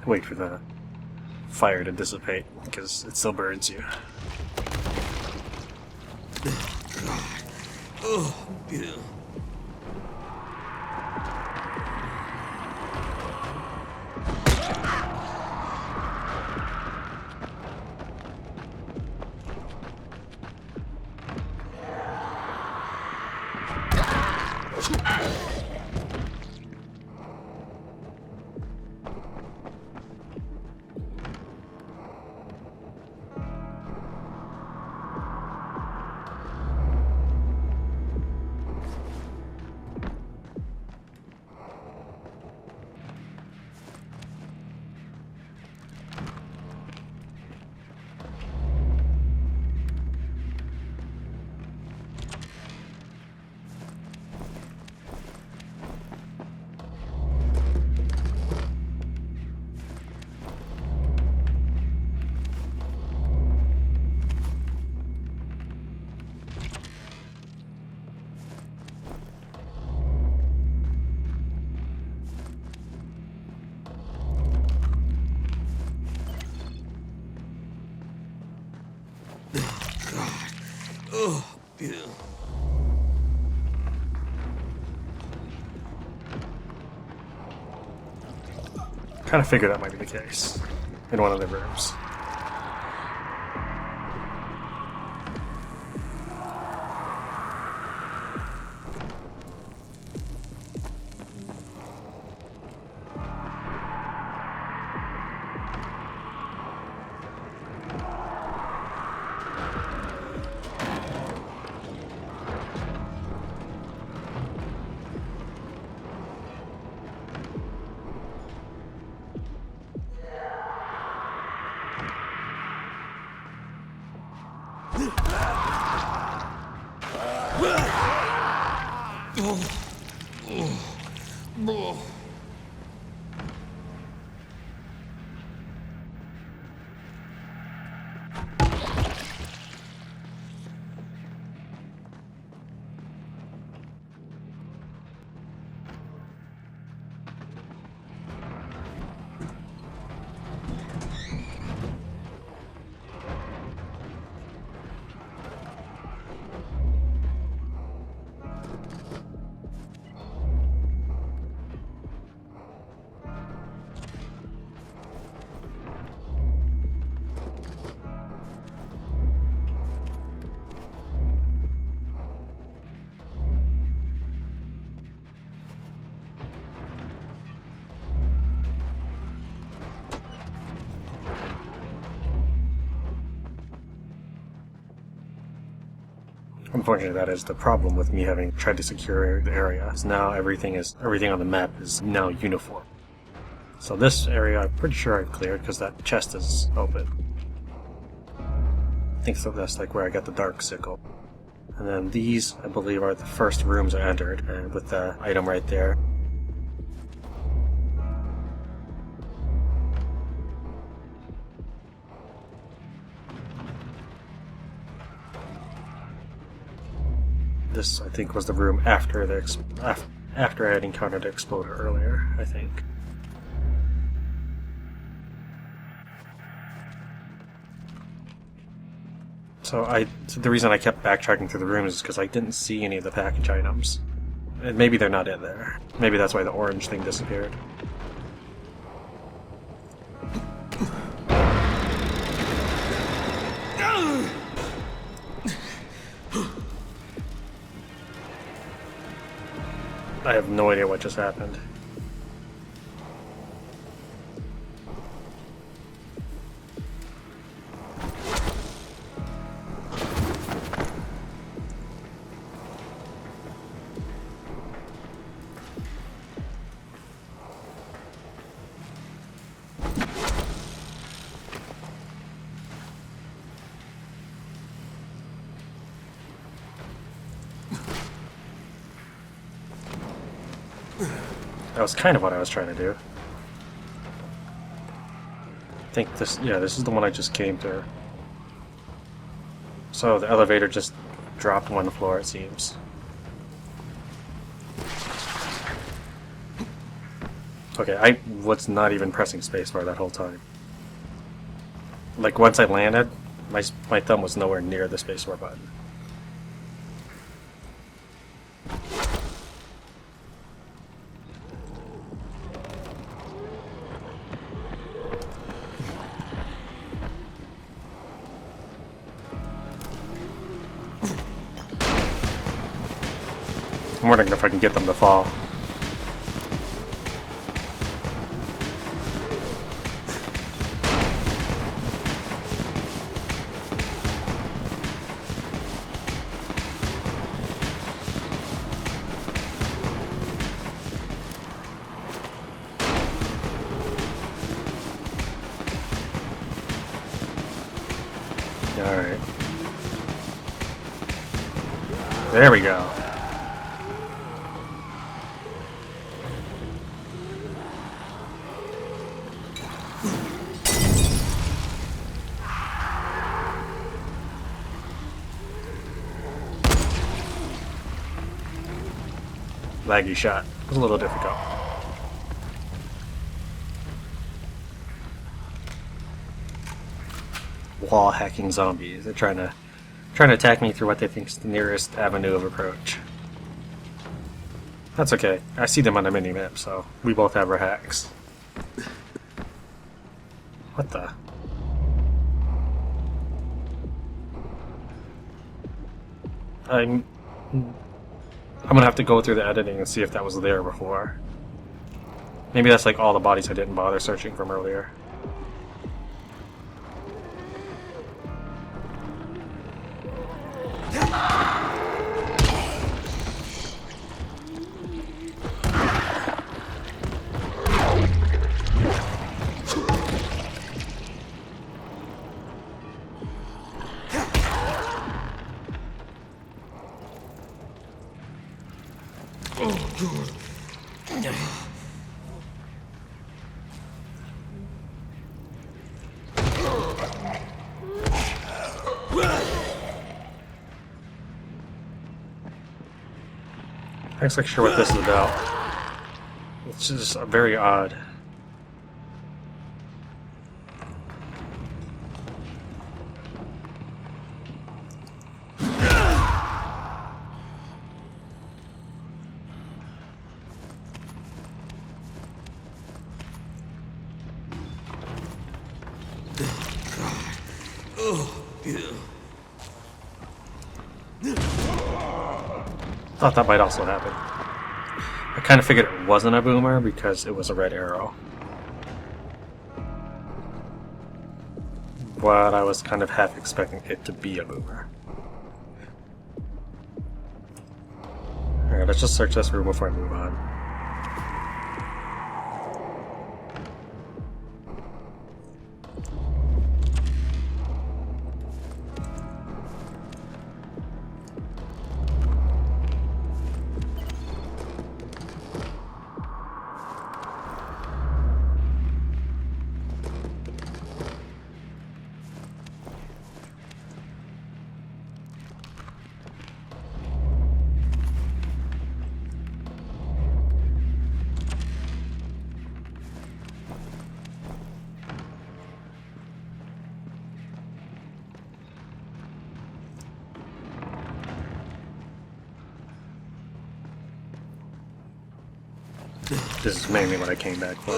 [SPEAKER 1] wait for the fire to dissipate, because it still burns you. Kind of figured that might be the case in one of the rooms. Unfortunately, that is the problem with me having tried to secure the area. Is now everything on the map is now uniform. So this area, I'm pretty sure I've cleared because that chest is open. I think so. That's like where I got the dark sickle. And then these, I believe, are the first rooms I entered, and with the item right there. This, I think, was the room after after I had encountered the exploder earlier, I think. So the reason I kept backtracking through the rooms is because I didn't see any of the package items. And maybe they're not in there. Maybe that's why the orange thing disappeared. I have no idea what just happened. That was kind of what I was trying to do. I think this is the one I just came through. So the elevator just dropped one floor, it seems. Okay, I was not even pressing spacebar that whole time. Like, once I landed, my thumb was nowhere near the spacebar button. I'm wondering if I can get them to fall. Alright. There we go. Laggy shot. It was a little difficult. Wall hacking zombies. They're trying to attack me through what they think is the nearest avenue of approach. That's okay. I see them on the minimap, so we both have our hacks. What the? I'm gonna have to go through the editing and see if that was there before. Maybe that's like all the bodies I didn't bother searching from earlier. I'm not sure what this is about. It's just very odd. Thought that might also happen. I kind of figured it wasn't a boomer because it was a red arrow. But I was kind of half expecting it to be a boomer. Alright, let's just search this room before I move on. This is mainly what I came back for.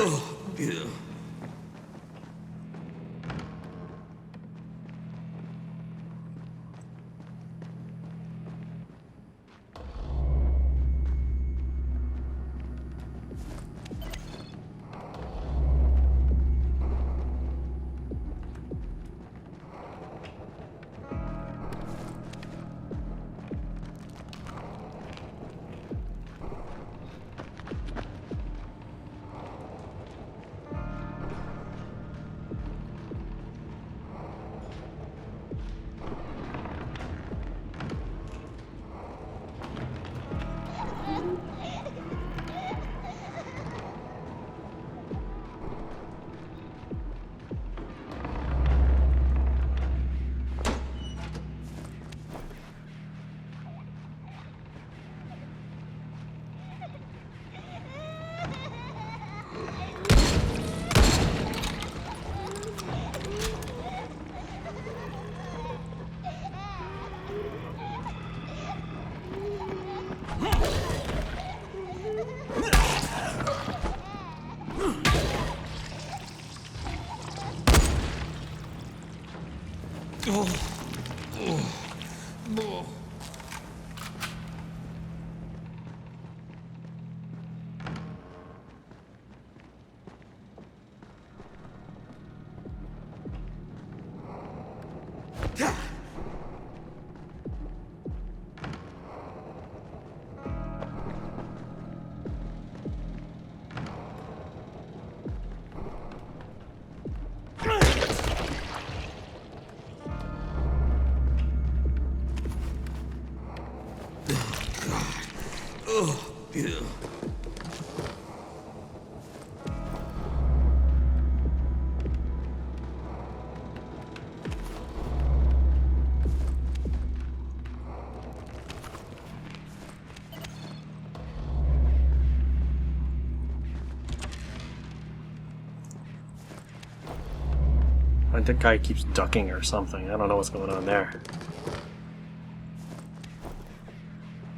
[SPEAKER 1] I think guy keeps ducking or something. I don't know what's going on there.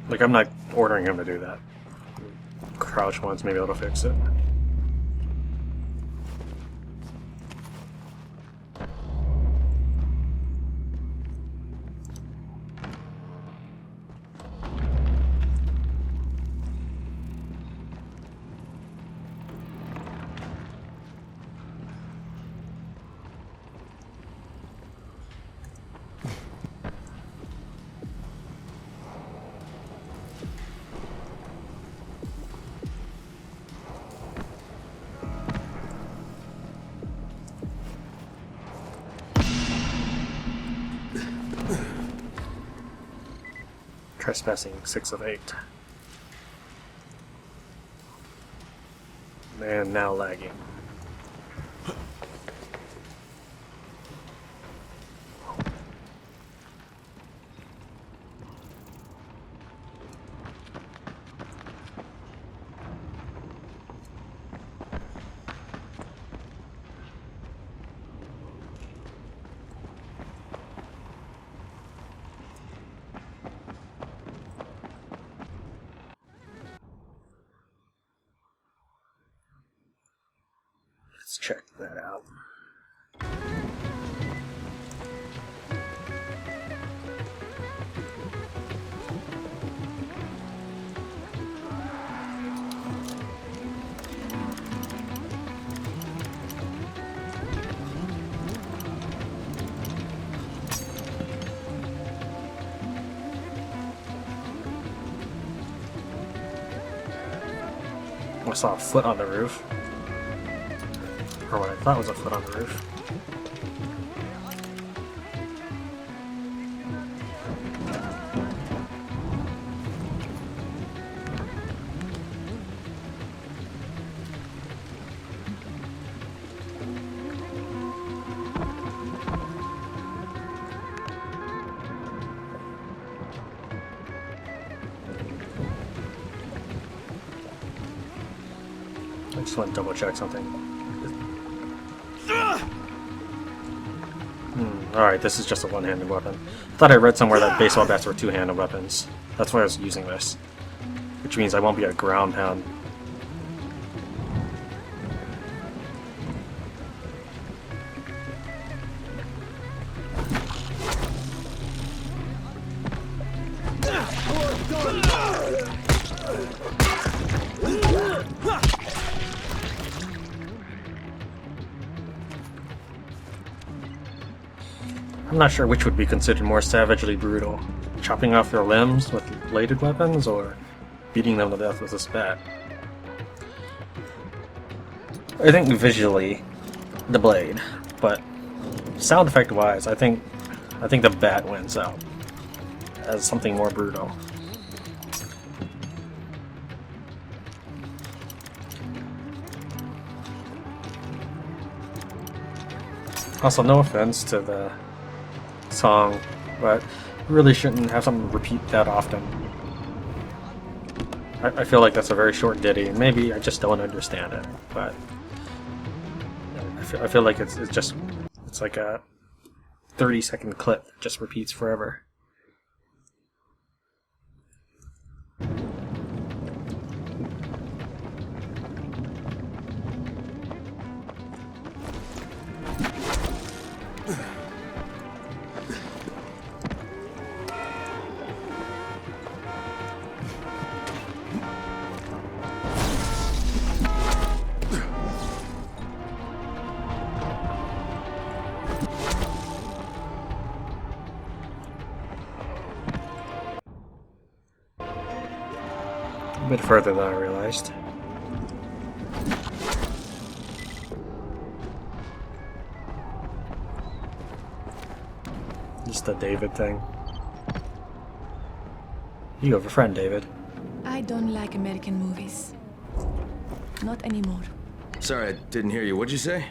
[SPEAKER 1] Like, I'm not ordering him to do that. Crouch once, maybe that'll fix it. Trespassing 6 of 8. And now lagging. Let's check that out. I saw a foot on the roof. Or what I thought was a foot on the roof. I just want to double check something. Alright, this is just a one-handed weapon. I thought I read somewhere that baseball bats were two-handed weapons. That's why I was using this. Which means I won't be a ground pound. I'm not sure which would be considered more savagely brutal. Chopping off their limbs with bladed weapons, or beating them to death with a bat. I think visually, the blade, but sound effect wise, I think the bat wins out as something more brutal. Also, no offense to the song, but really shouldn't have something repeat that often. I feel like that's a very short ditty, and maybe I just don't understand it, but I feel like it's like a 30-second clip that just repeats forever. bit further than I realized. Just the David thing. You have a friend, David.
[SPEAKER 10] I don't like American movies. Not anymore.
[SPEAKER 3] Sorry, I didn't hear you. What'd you say?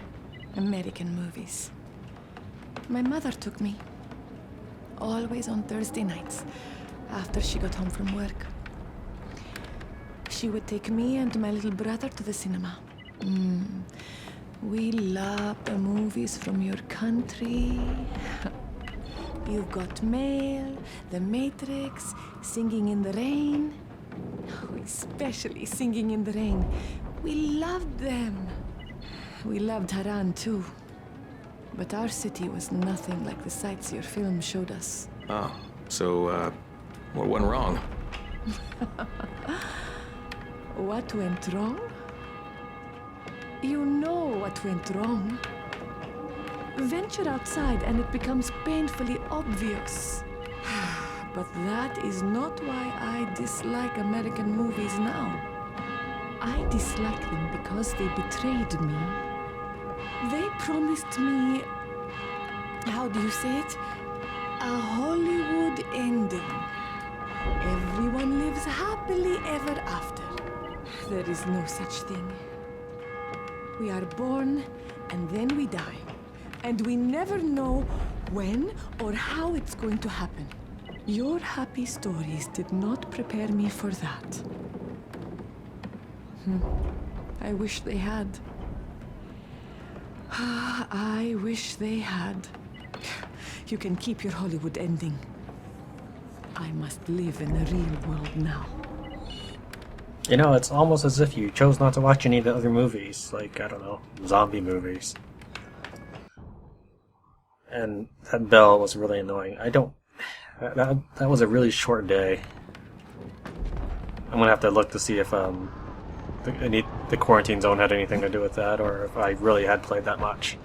[SPEAKER 10] American movies. My mother took me. Always on Thursday nights, after she got home from work. She would take me and my little brother to the cinema. We love the movies from your country. You've Got Mail, The Matrix, Singing in the Rain. Oh, especially Singing in the Rain. We loved them. We loved Haran too. But our city was nothing like the sights your film showed us.
[SPEAKER 3] Oh, so, what went wrong?
[SPEAKER 10] What went wrong? You know what went wrong. Venture outside and it becomes painfully obvious. But that is not why I dislike American movies now. I dislike them because they betrayed me. They promised me, how do you say it? A Hollywood ending. Everyone lives happily ever after. There is no such thing. We are born and then we die. And we never know when or how it's going to happen. Your happy stories did not prepare me for that. I wish they had. I wish they had. You can keep your Hollywood ending. I must live in the real world now.
[SPEAKER 1] You know, it's almost as if you chose not to watch any of the other movies, like, I don't know, zombie movies. And that bell was really annoying. That was a really short day. I'm gonna have to look to see if the quarantine zone had anything to do with that, or if I really had played that much.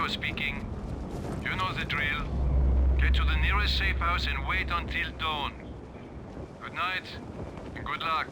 [SPEAKER 8] Speaking. You know the drill. Get to the nearest safe house and wait until dawn. Good night, and good luck.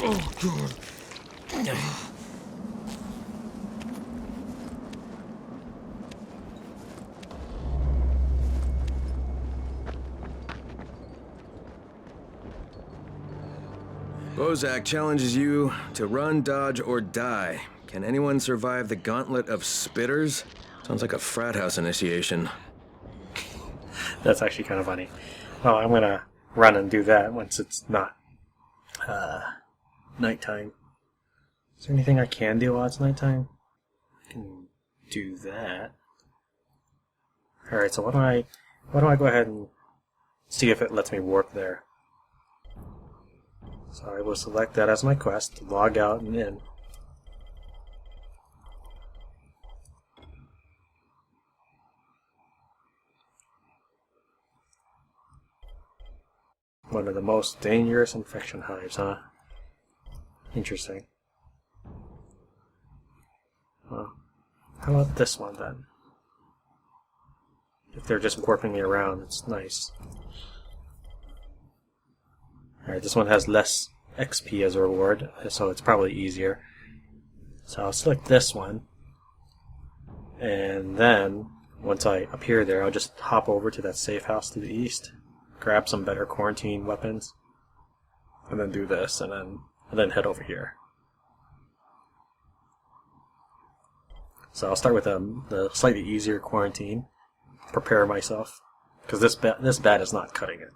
[SPEAKER 3] Oh, God. Bozak challenges you to run, dodge, or die. Can anyone survive the gauntlet of spitters? Sounds like a frat house initiation.
[SPEAKER 1] That's actually kind of funny. Oh, I'm gonna run and do that once it's not nighttime. Is there anything I can do while it's nighttime? I can do that. Alright, so why don't I go ahead and see if it lets me warp there. So I will select that as my quest, log out and in. one of the most dangerous infection hives, huh? Interesting. Well, how about this one then? If they're just warping me around, it's nice. Alright, this one has less XP as a reward, so it's probably easier. So I'll select this one. And then, once I appear there, I'll just hop over to that safe house to the east, grab some better quarantine weapons, and then do this, and then head over here. So I'll start with the slightly easier quarantine, prepare myself, because this bat is not cutting it.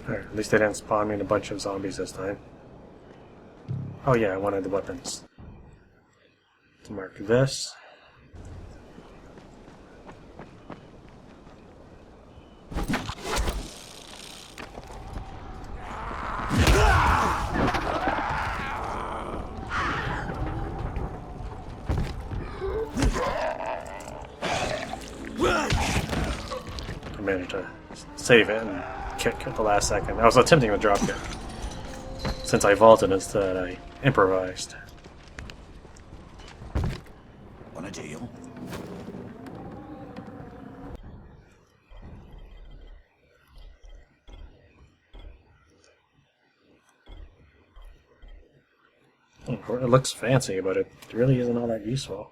[SPEAKER 1] Alright, at least they didn't spawn me in a bunch of zombies this time. Oh yeah, I wanted the weapons. To mark this. I managed to save it and kick at the last second. I was attempting to drop kick. Since I vaulted instead, I improvised.
[SPEAKER 9] Want a deal?
[SPEAKER 1] It looks fancy, but it really isn't all that useful.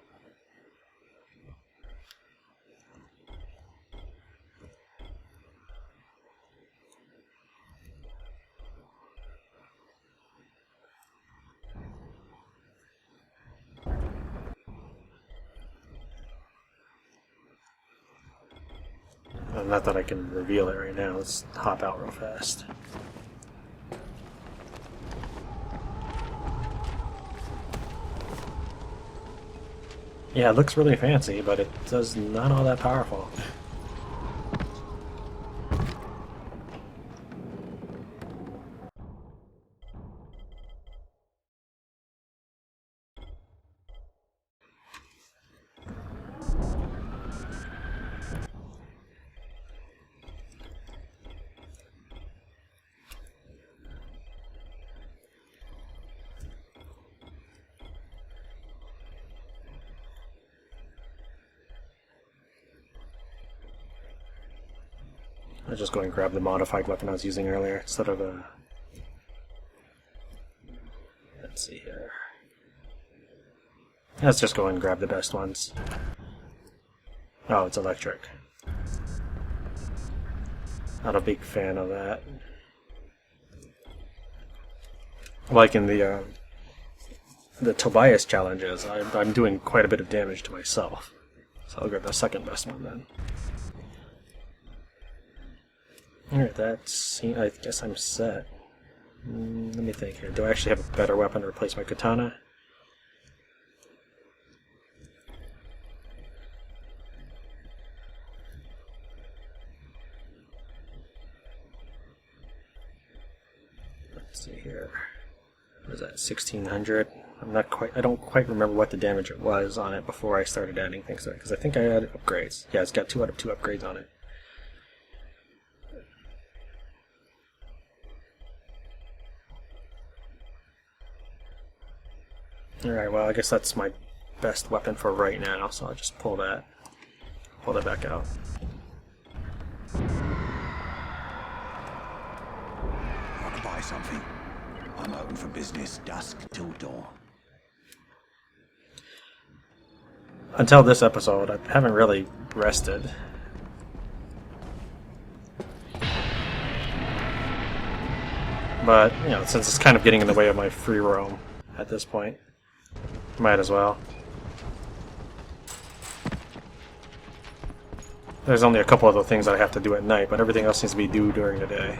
[SPEAKER 1] Not that I can reveal it right now. Let's hop out real fast. Yeah, it looks really fancy, but it does not all that powerful. I'll just go and grab the modified weapon I was using earlier instead of a... Let's see here. Let's just go and grab the best ones. Oh, it's electric. Not a big fan of that. Like in the Tobias challenges, I'm doing quite a bit of damage to myself. So I'll grab the second best one then. Alright, I guess I'm set. Let me think here. Do I actually have a better weapon to replace my katana? Let's see here. What is that, 1600? I don't quite remember what the damage it was on it before I started adding things to it, because I think I added upgrades. Yeah, it's got 2 out of 2 upgrades on it. Alright, well, I guess that's my best weapon for right now, so I'll just pull that back out.
[SPEAKER 9] Want to buy something? I'm open for business, dusk till dawn.
[SPEAKER 1] Until this episode, I haven't really rested. But, you know, since it's kind of getting in the way of my free roam at this point, might as well. There's only a couple other things that I have to do at night, but everything else seems to be due during the day.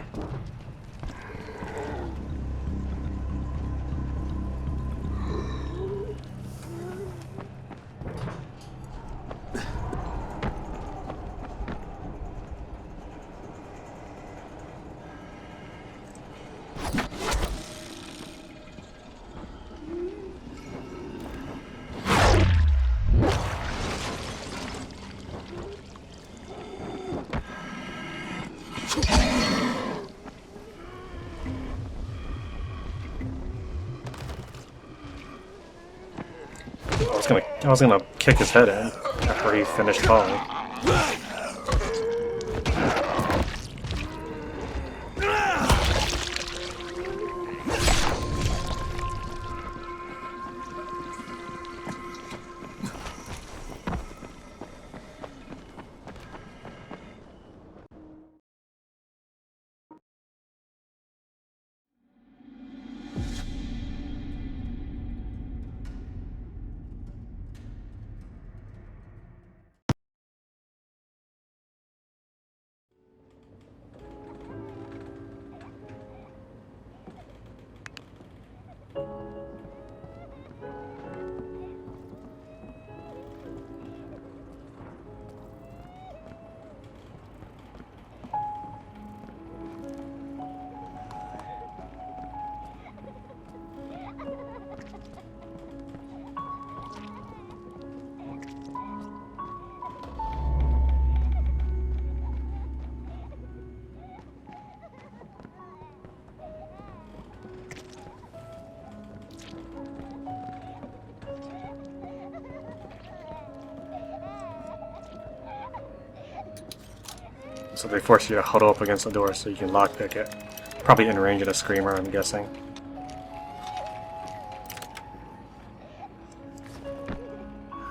[SPEAKER 1] I was gonna kick his head in after he finished falling. So they force you to huddle up against the door so you can lockpick it. Probably in range of a screamer, I'm guessing.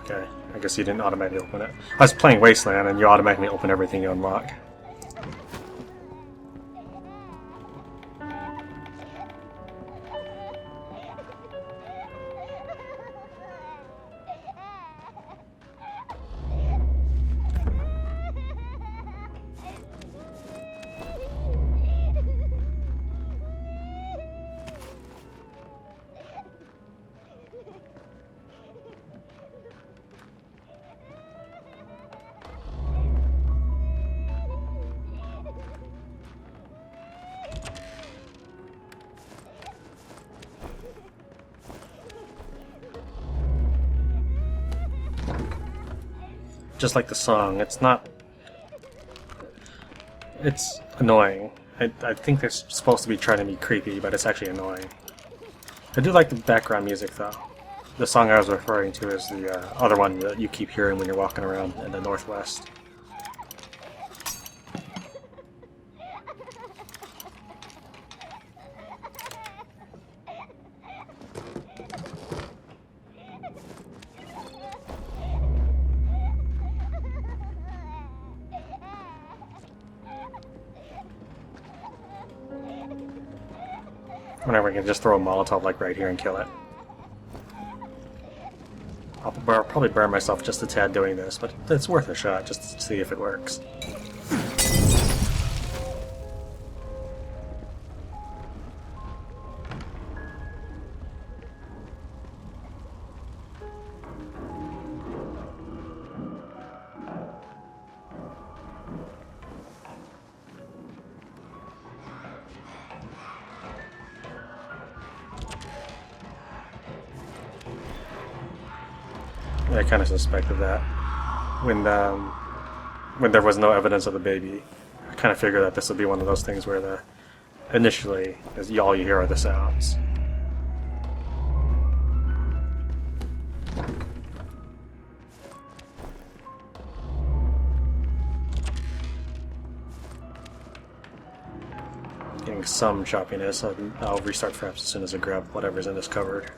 [SPEAKER 1] Okay, I guess you didn't automatically open it. I was playing Wasteland and you automatically open everything you unlock. Just like the song, it's not... It's annoying. I think they're supposed to be trying to be creepy, but it's actually annoying. I do like the background music, though. The song I was referring to is the other one that you keep hearing when you're walking around in the Northwest. Whenever we can just throw a Molotov like right here and kill it. I'll probably burn myself just a tad doing this, but it's worth a shot just to see if it works. I kind of suspected that. When there was no evidence of the baby, I kind of figured that this would be one of those things where initially, all you hear are the sounds. Getting some choppiness. I'll restart Fraps as soon as I grab whatever's in this cupboard.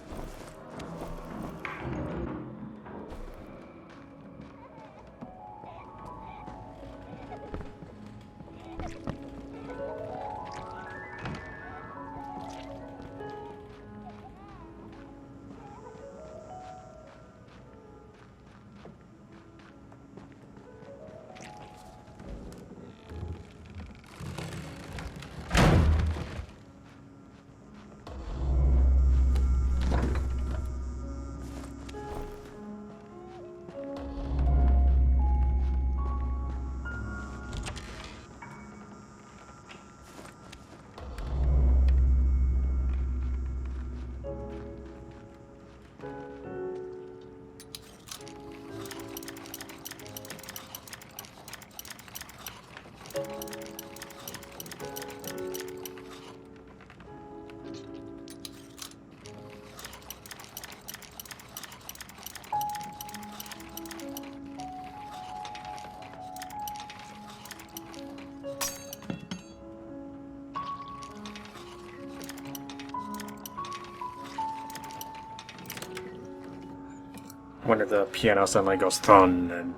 [SPEAKER 1] wonder if the piano suddenly goes thun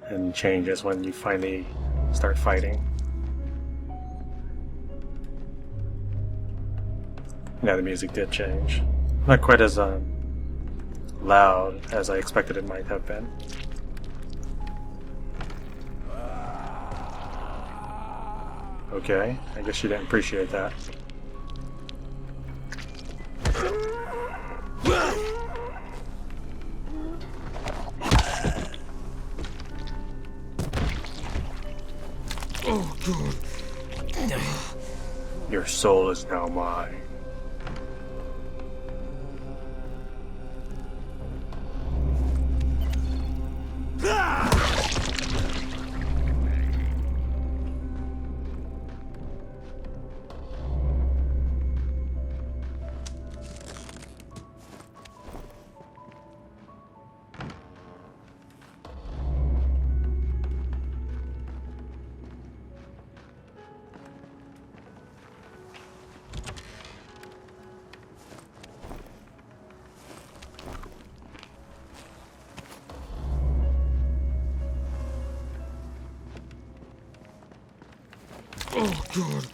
[SPEAKER 1] and changes when you finally start fighting. Yeah, the music did change. Not quite as loud as I expected it might have been. Okay, I guess she didn't appreciate that.
[SPEAKER 2] Oh, God.
[SPEAKER 1] Your soul is now mine.
[SPEAKER 2] Oh, God.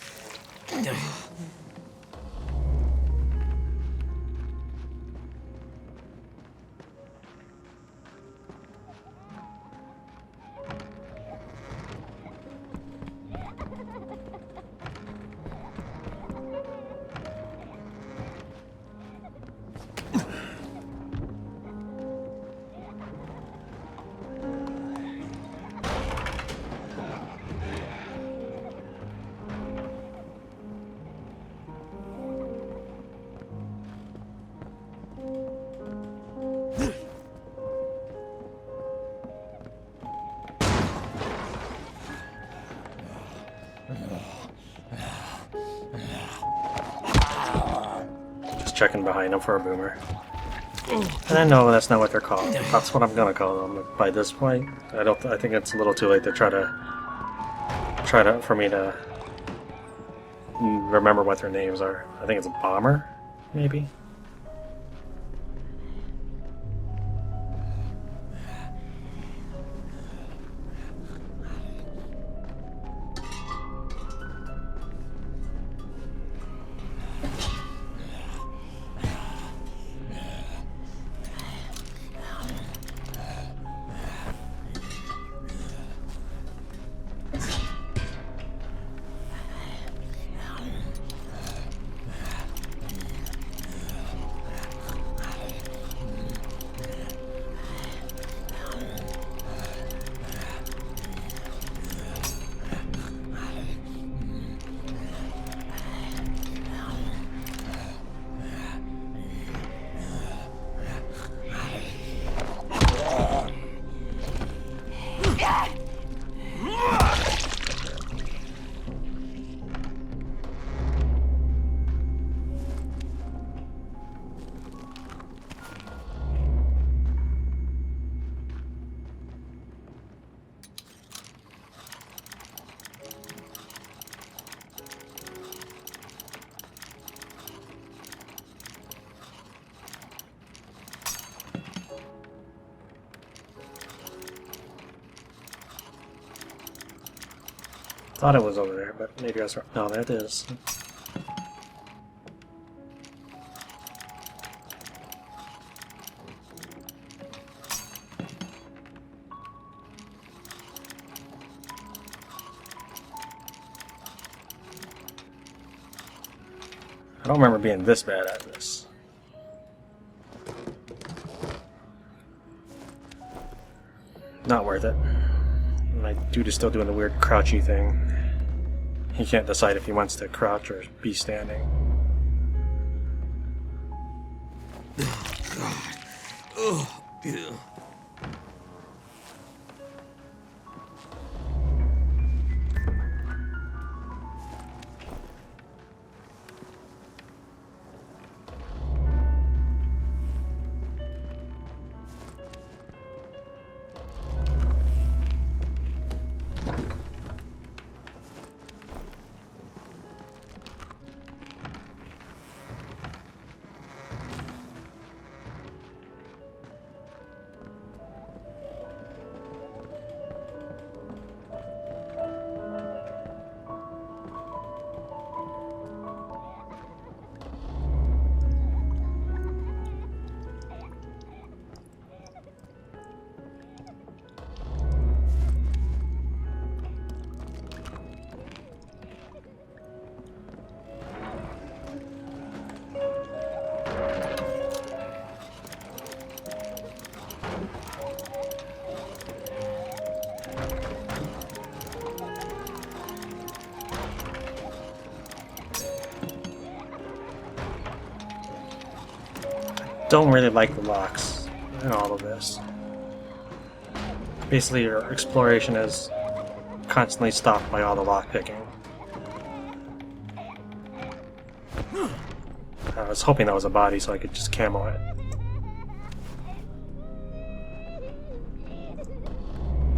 [SPEAKER 1] Checking behind them for a boomer. And I know that's not what they're called. That's what I'm gonna call them. By this point, I think it's a little too late to try to for me to remember what their names are. I think it's a bomber, maybe. Thought it was over there, but maybe I was wrong. No, there it is. I don't remember being this bad at this. Not worth it. My dude is still doing the weird crouchy thing. He can't decide if he wants to crouch or be standing.
[SPEAKER 2] God. Oh, yeah.
[SPEAKER 1] don't really like the locks in all of this. Basically, your exploration is constantly stopped by all the lockpicking. I was hoping that was a body so I could just camo it.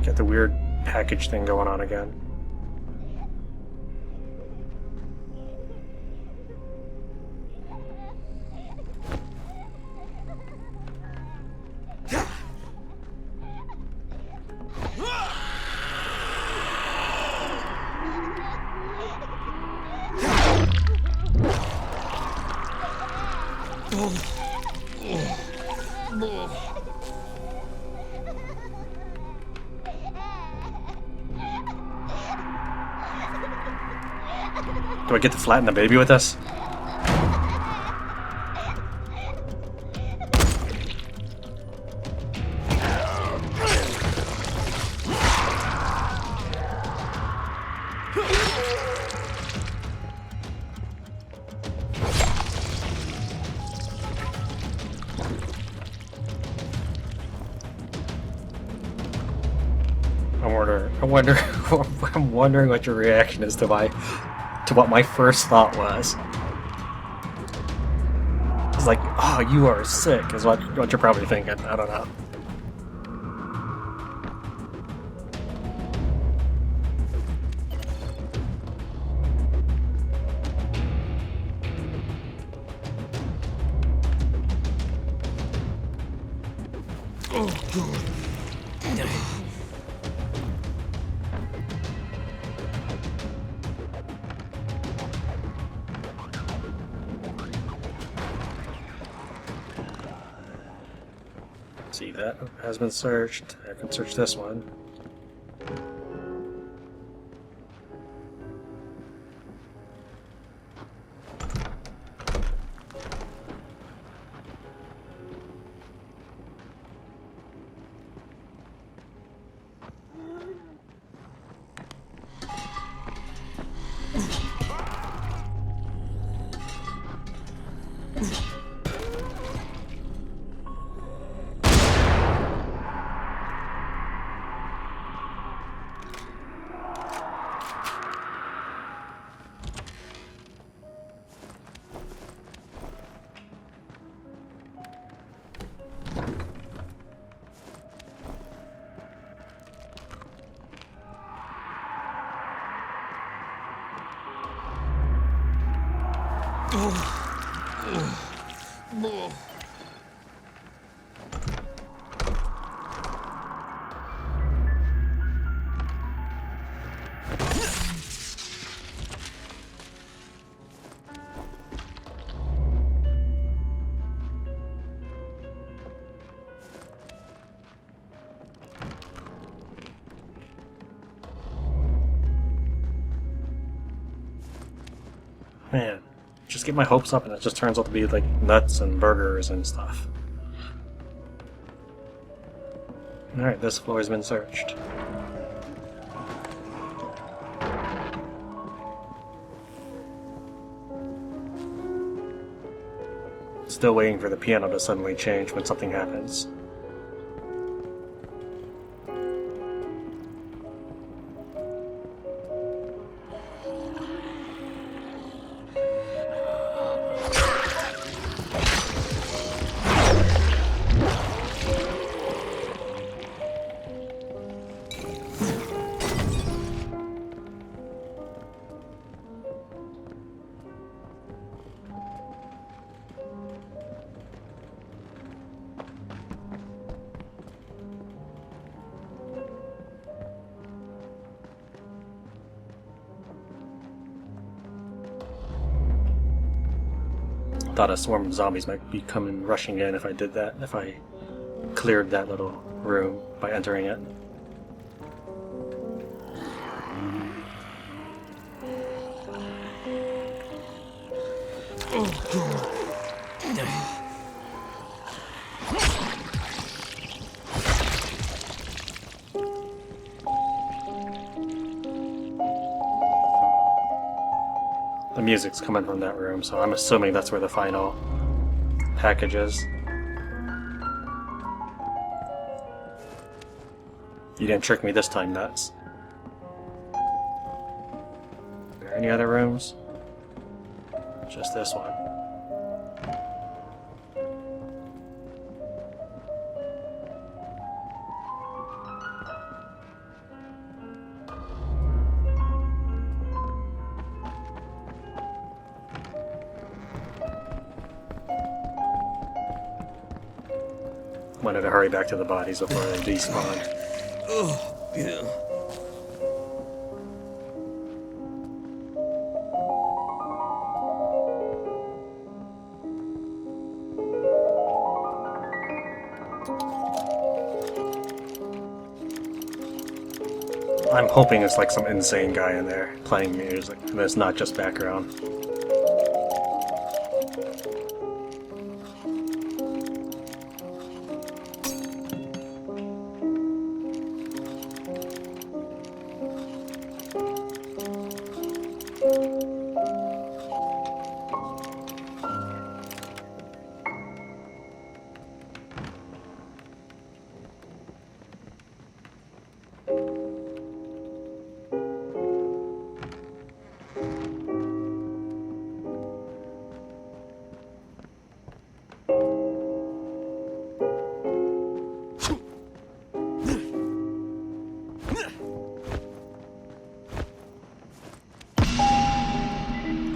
[SPEAKER 1] Get the weird package thing going on again. Do I get to flatten the baby with this? I'm wondering what your reaction is to what my first thought was. It's like, oh, you are sick, is what you're probably thinking. I don't know. See, that has been searched. I can search this one. Man, just get my hopes up and it just turns out to be like nuts and burgers and stuff. Alright, this floor has been searched. Still waiting for the piano to suddenly change when something happens. Thought a swarm of zombies might be coming rushing in if I did that, if I cleared that little room by entering it. The music's coming from that room, so I'm assuming that's where the final package is. You didn't trick me this time, nuts. Are there any other rooms? Just this one. Wanted to hurry back to the bodies before they despawned.
[SPEAKER 2] Oh, yeah.
[SPEAKER 1] I'm hoping it's like some insane guy in there playing music, and it's not just background.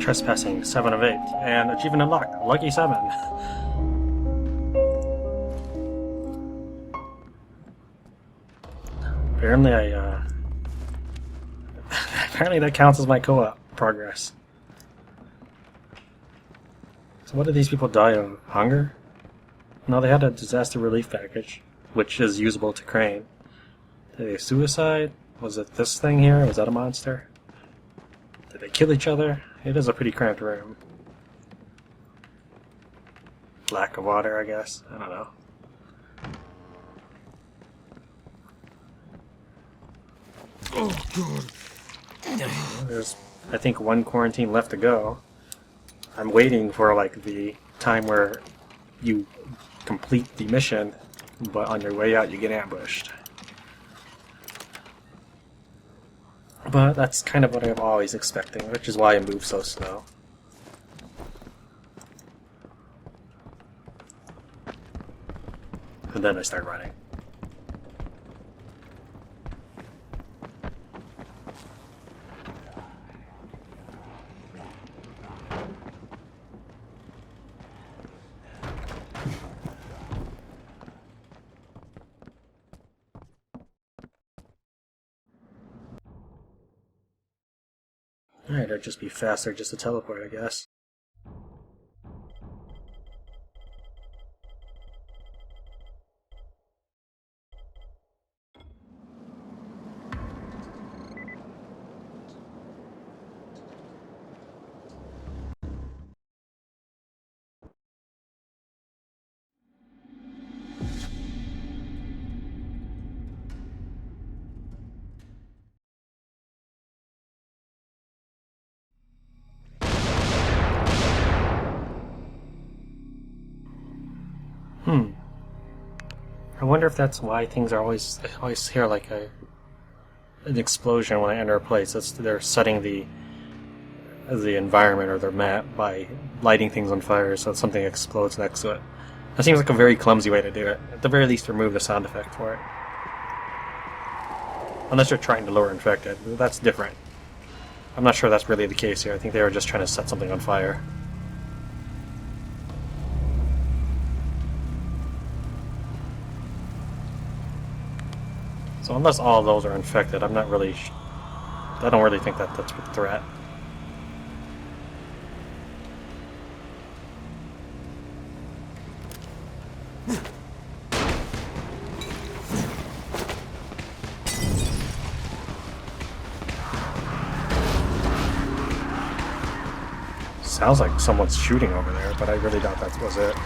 [SPEAKER 1] Trespassing, 7 of 8, and achievement unlocked, lucky 7. Apparently apparently that counts as my co-op progress. So what did these people die of? Hunger? No, they had a disaster relief package, which is usable to crane. Did they suicide? Was it this thing here? Was that a monster? Did they kill each other? It is a pretty cramped room. Lack of water, I guess. I don't know.
[SPEAKER 2] Oh, God.
[SPEAKER 1] There's, I think, 1 quarantine left to go. I'm waiting for, like, the time where you complete the mission, but on your way out you get ambushed. But that's kind of what I'm always expecting, which is why I move so slow. And then I start running. Alright, it'd just be faster just to teleport, I guess. I wonder if that's why things are always... I always hear like an explosion when I enter a place. They're setting the environment or their map by lighting things on fire so that something explodes next to it. That seems like a very clumsy way to do it. At the very least, remove the sound effect for it. Unless you're trying to lure infected. That's different. I'm not sure that's really the case here. I think they were just trying to set something on fire. So unless all of those are infected, I'm not really... I don't really think that that's a threat. Sounds like someone's shooting over there, but I really doubt that was it.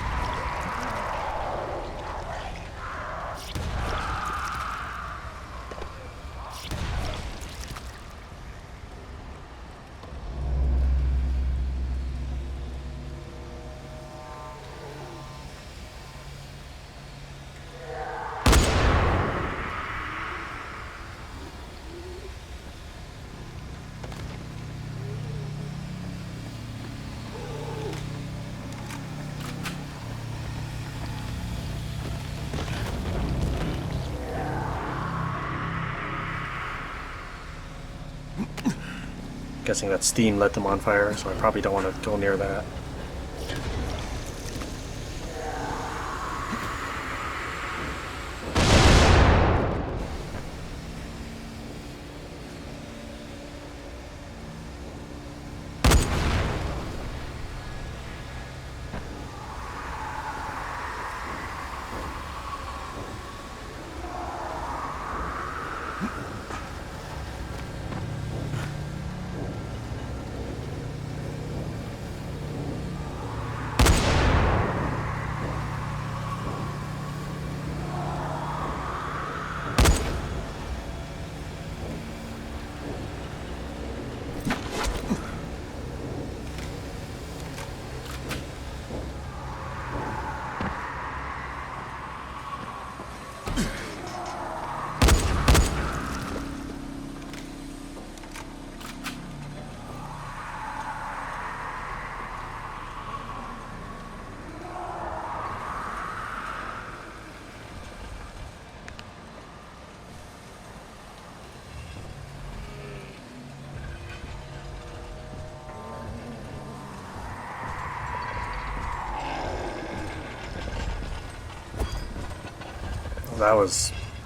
[SPEAKER 1] Guessing that steam lit them on fire, so I probably don't want to go near that.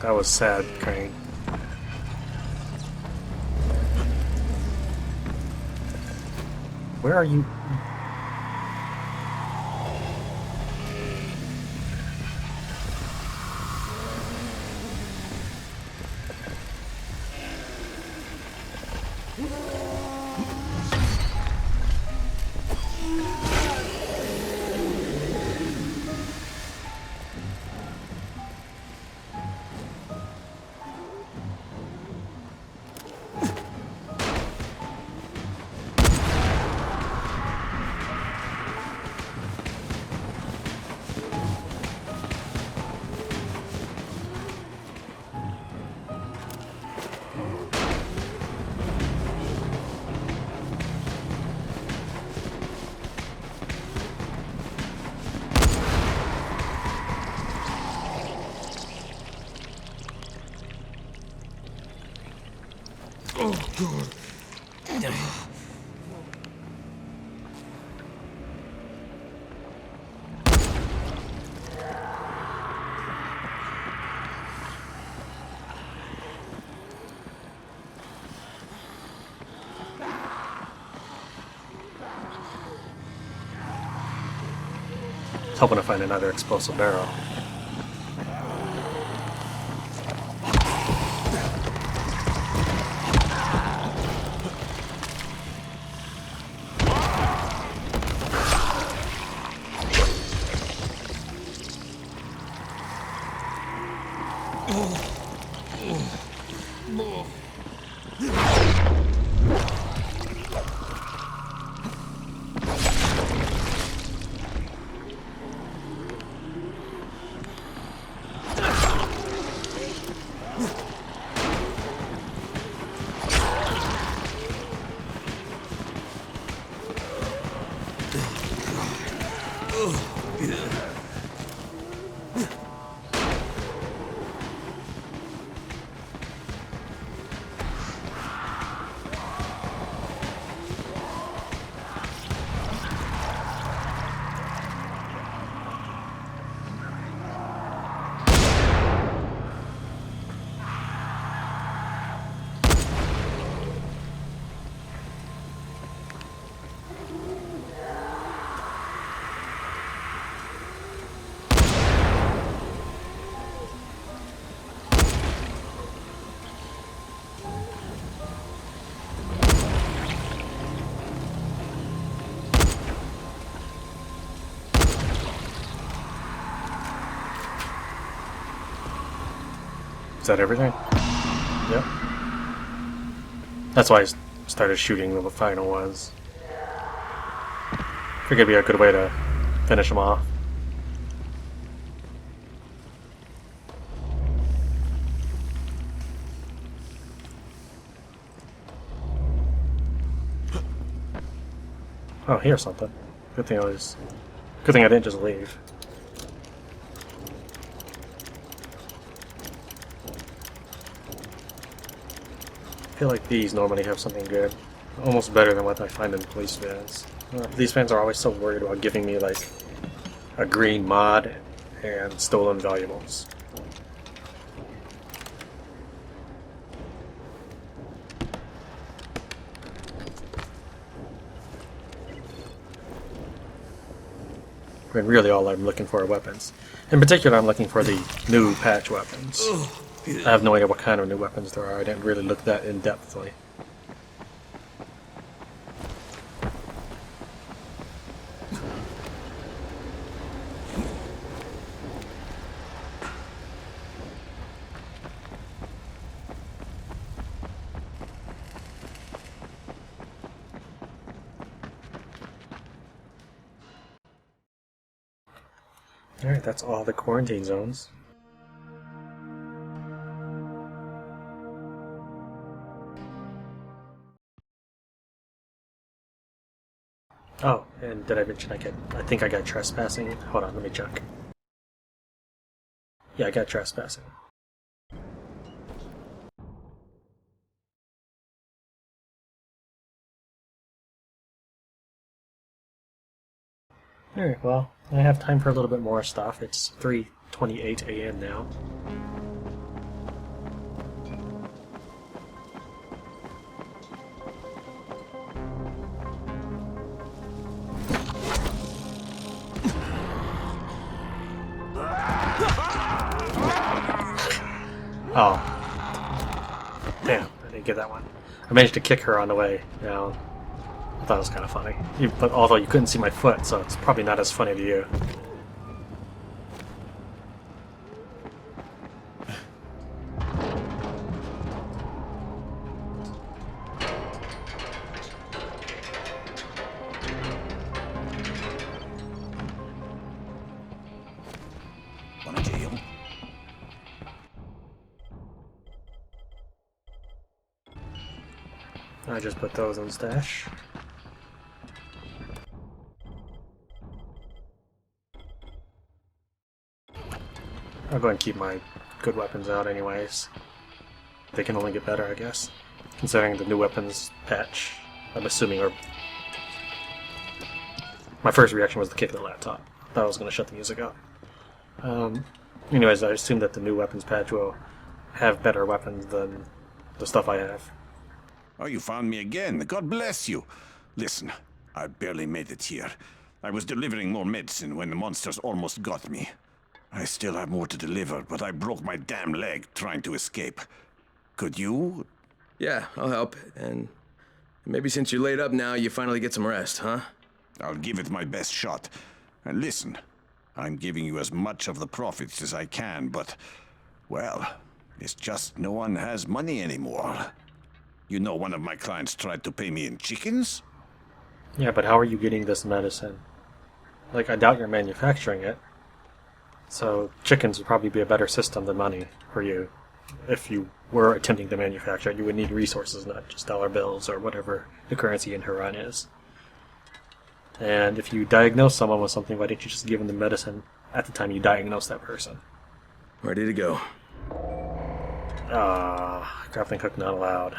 [SPEAKER 1] That was sad, Crane. Where are you?
[SPEAKER 7] Oh, God.
[SPEAKER 1] Hoping to find another explosive barrel. Is that everything? Yep. That's why I started shooting the final ones. Figured it'd be a good way to finish them off. Oh, here's something. Good thing I didn't just leave. I feel like these normally have something good. almost better than what I find in police vans. Police vans are always so worried about giving me like a green mod and stolen valuables. When really all I'm looking for are weapons. In particular, I'm looking for the new patch weapons. I have no idea what kind of new weapons there are. I didn't really look that in-depthly. Alright, that's all the quarantine zones. Oh, and did I mention I think I got trespassing? Hold on, let me check. Yeah, I got trespassing. Alright, well, I have time for a little bit more stuff. It's 3:28 a.m. now. Oh. Damn, I didn't get that one. I managed to kick her on the way down. I thought it was kind of funny. But although you couldn't see my foot, so it's probably not as funny to you.
[SPEAKER 9] Wanna jail?
[SPEAKER 1] I just put those in stash. I'll go ahead and keep my good weapons out anyways. They can only get better, I guess. Considering the new weapons patch, I'm assuming, or... My first reaction was to kick the laptop. I thought I was going to shut the music off. Anyways, I assume that the new weapons patch will have better weapons than the stuff I have.
[SPEAKER 9] Oh, you found me again. God bless you. Listen, I barely made it here. I was delivering more medicine when the monsters almost got me. I still have more to deliver, but I broke my damn leg trying to escape. Could you?
[SPEAKER 3] Yeah, I'll help. And maybe since you're laid up now, you finally get some rest, huh?
[SPEAKER 9] I'll give it my best shot. And listen, I'm giving you as much of the profits as I can, but, well, it's just no one has money anymore. You know, one of my clients tried to pay me in chickens?
[SPEAKER 1] Yeah, but how are you getting this medicine? Like, I doubt you're manufacturing it. So, chickens would probably be a better system than money for you. If you were attempting to manufacture it, you would need resources, not just dollar bills or whatever the currency in Haran is. And if you diagnose someone with something, why didn't you just give them the medicine at the time you diagnose that person?
[SPEAKER 3] Ready to go.
[SPEAKER 1] Grappling hook not allowed.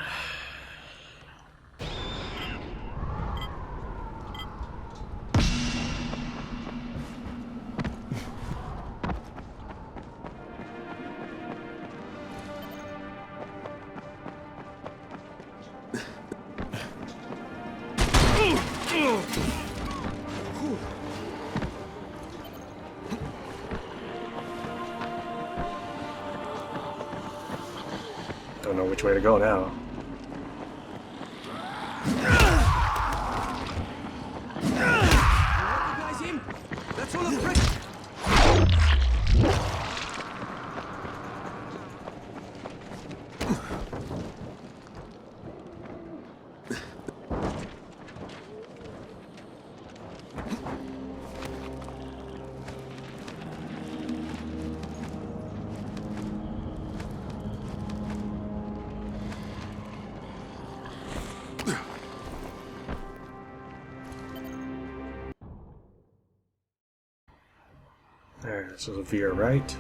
[SPEAKER 1] Don't know which way to go now.
[SPEAKER 7] Recognize him? That's all of Rick.
[SPEAKER 1] There, this is a veer right.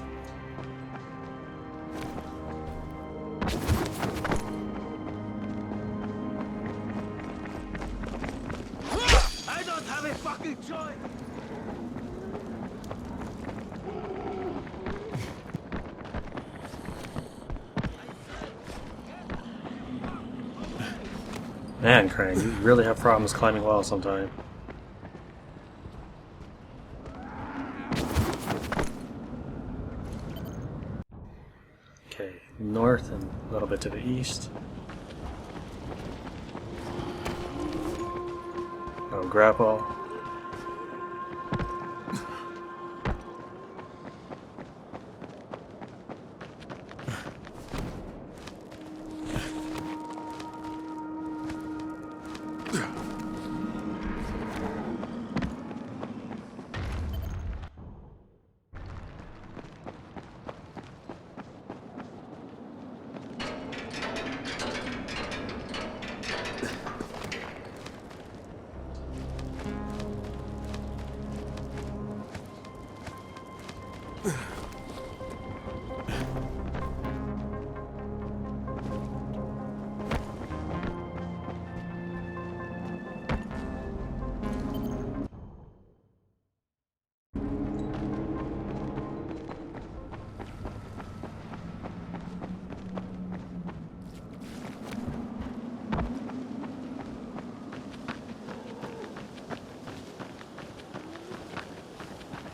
[SPEAKER 7] fucking choice!
[SPEAKER 1] Man, Crane, you really have problems climbing walls sometime. Okay, north and a little bit to the east. No grapple.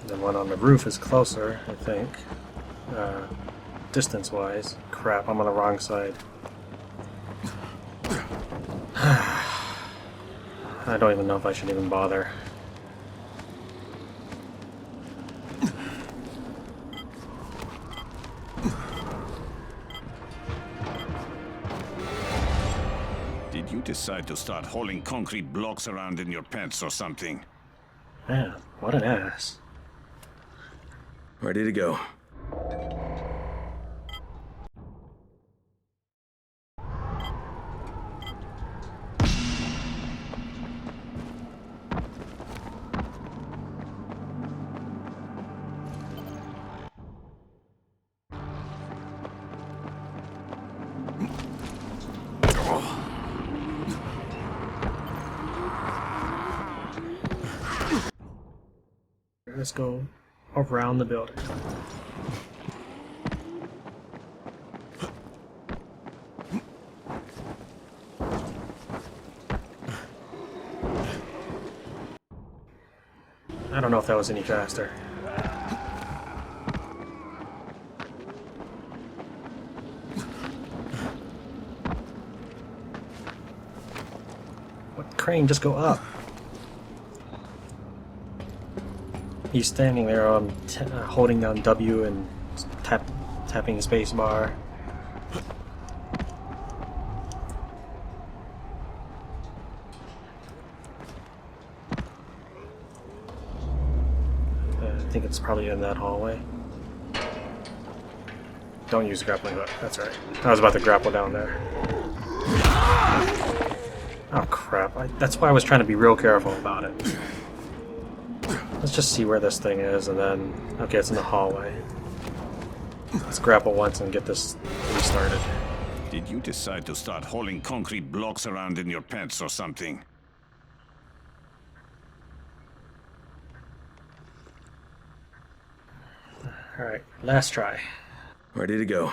[SPEAKER 1] The one on the roof is closer, I think, distance-wise. Crap, I'm on the wrong side. I don't even know if I should even bother.
[SPEAKER 9] Did you decide to start hauling concrete blocks around in your pants or something?
[SPEAKER 1] Man, what an ass.
[SPEAKER 3] Ready to go.
[SPEAKER 1] Let's go around the building. I don't know if that was any faster. What crane? Just go up. He's standing there holding down W and tapping the space bar. I think it's probably in that hallway. Don't use the grappling hook. That's right. I was about to grapple down there. Oh crap. That's why I was trying to be real careful about it. Let's just see where this thing is, and then... Okay, it's in the hallway. Let's grapple once and get this restarted.
[SPEAKER 9] Did you decide to start hauling concrete blocks around in your pants or something?
[SPEAKER 1] Alright, last try.
[SPEAKER 3] Ready to go.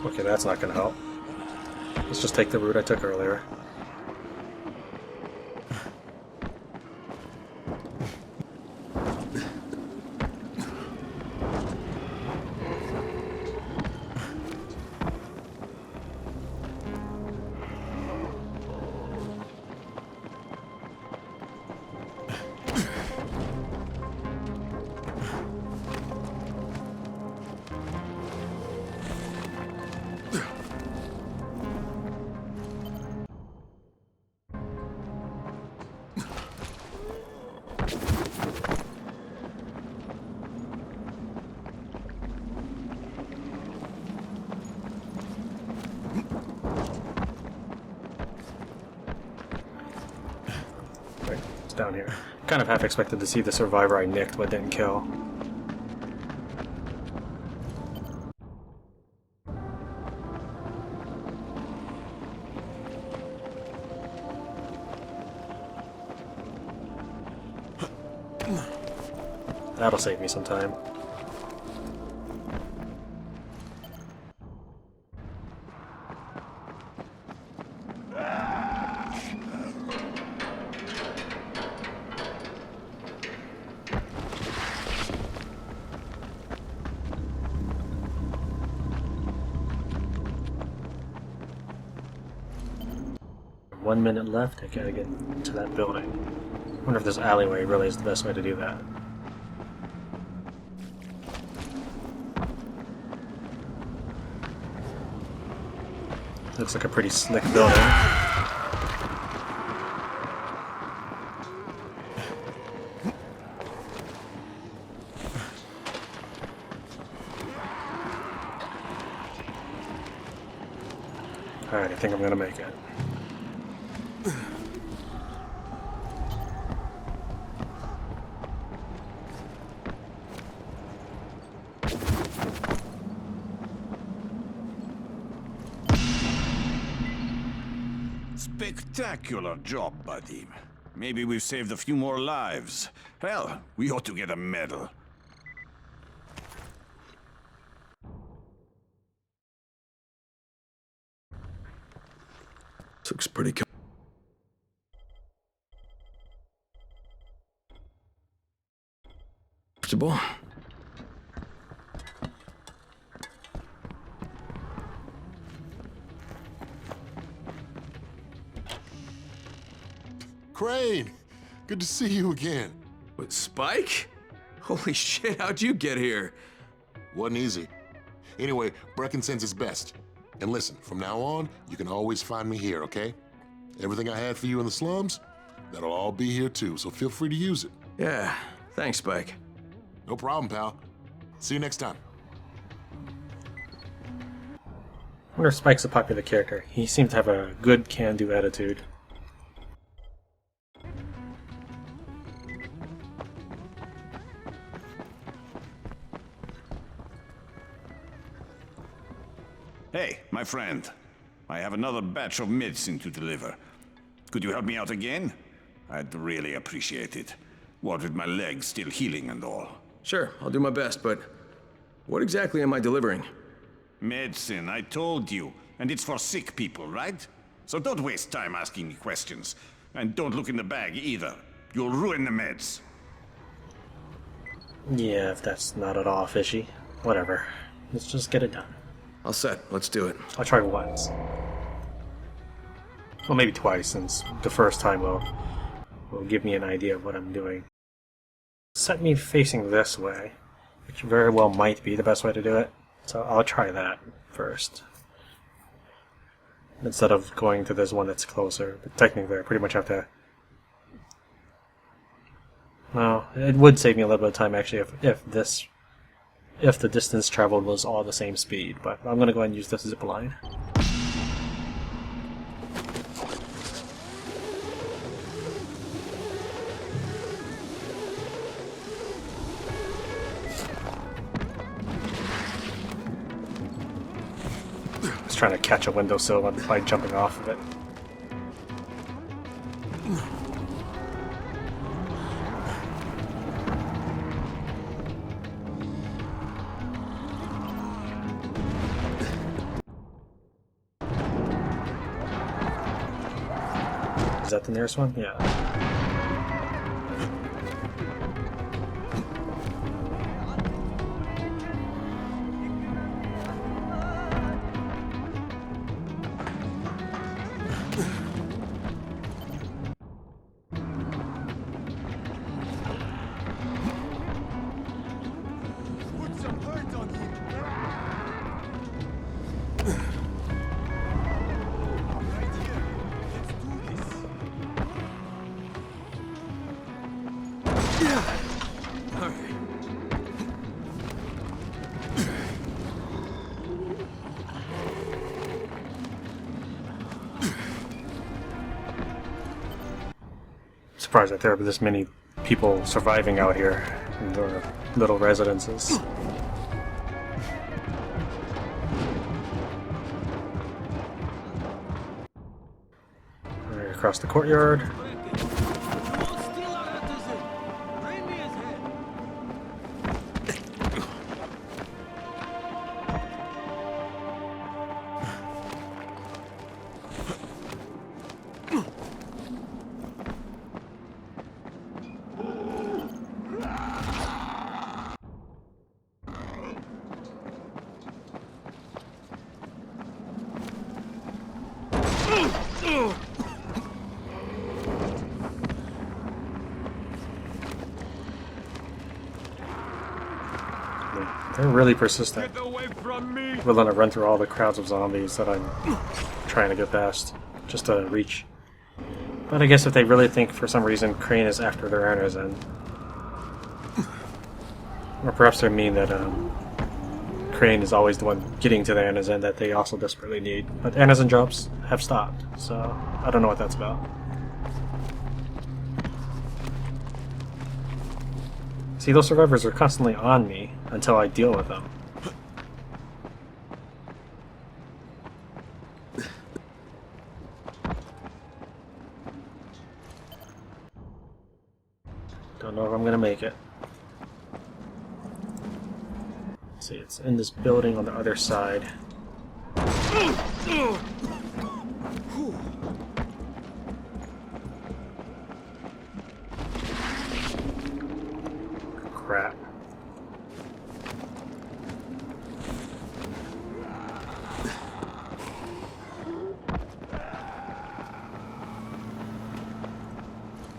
[SPEAKER 1] Okay, that's not gonna help. Let's just take the route I took earlier. down here. Kind of half expected to see the survivor I nicked but didn't kill. That'll save me some time. One minute left, I gotta get to that building. I wonder if this alleyway really is the best way to do that. Looks like a pretty slick building. Alright, I think I'm gonna make it.
[SPEAKER 9] Spectacular job, buddy. Maybe we've saved a few more lives. Hell, we ought to get a medal.
[SPEAKER 3] This looks pretty comfortable.
[SPEAKER 11] Crane! Good to see you again.
[SPEAKER 3] What, Spike? Holy shit, how'd you get here?
[SPEAKER 11] Wasn't easy. Anyway, Brecken sends his best. And listen, from now on, you can always find me here, okay? Everything I had for you in the slums, that'll all be here too, so feel free to use it.
[SPEAKER 3] Yeah, thanks, Spike.
[SPEAKER 11] No problem, pal. See you next time.
[SPEAKER 1] I wonder if Spike's a popular character. He seemed to have a good can-do attitude.
[SPEAKER 9] Hey, my friend. I have another batch of medicine to deliver. Could you help me out again? I'd really appreciate it. What with my legs still healing and all.
[SPEAKER 3] Sure, I'll do my best, but what exactly am I delivering?
[SPEAKER 9] Medicine, I told you. And it's for sick people, right? So don't waste time asking me questions. And don't look in the bag either. You'll ruin the meds.
[SPEAKER 1] Yeah, if that's not at all fishy. Whatever. Let's just get it done.
[SPEAKER 3] All set, let's do it.
[SPEAKER 1] I'll try once. Well, maybe twice, since the first time will give me an idea of what I'm doing. Set me facing this way, which very well might be the best way to do it. So I'll try that first. Instead of going to this one that's closer. But technically I pretty much have to... Well, it would save me a little bit of time actually if the distance traveled was all the same speed, but I'm gonna go ahead and use this zip line. I was trying to catch a windowsill by jumping off of it. Is that the nearest one? Yeah. surprised that there are this many people surviving out here in their little residences. Right across the courtyard. They're really persistent. Willing to run through all the crowds of zombies that I'm trying to get past just to reach. But I guess if they really think for some reason Crane is after their owners, and or perhaps they mean that Crane is always the one getting to the Amazon that they also desperately need. But Amazon drops have stopped, so I don't know what that's about. See, those survivors are constantly on me until I deal with them. Don't know if I'm gonna make it. Let's see, it's in this building on the other side. Crap.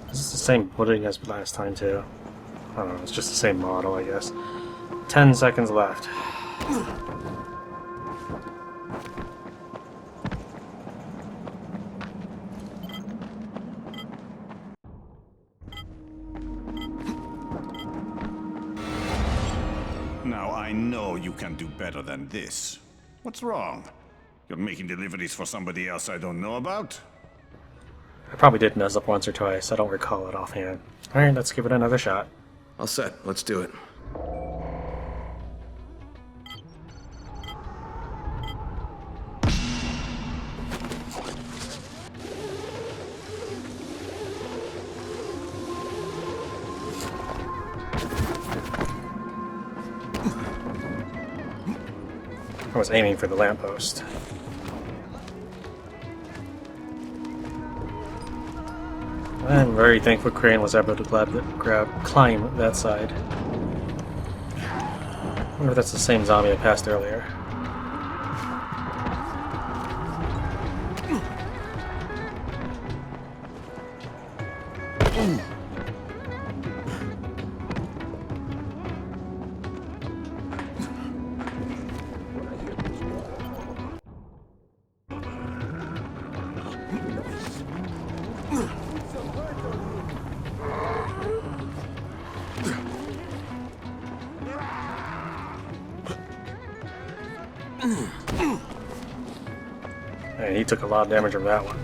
[SPEAKER 1] This is the same building as last time too. I don't know, it's just the same model, I guess. 10 seconds left.
[SPEAKER 9] Now I know you can do better than this. What's wrong? You're making deliveries for somebody else I don't know about?
[SPEAKER 1] I probably did nuzz up once or twice, I don't recall it offhand. Alright, let's give it another shot.
[SPEAKER 3] All set. Let's do it.
[SPEAKER 1] I was aiming for the lamppost. I'm very thankful Crane was able to climb that side. I wonder if that's the same zombie I passed earlier. And he took a lot of damage from that one.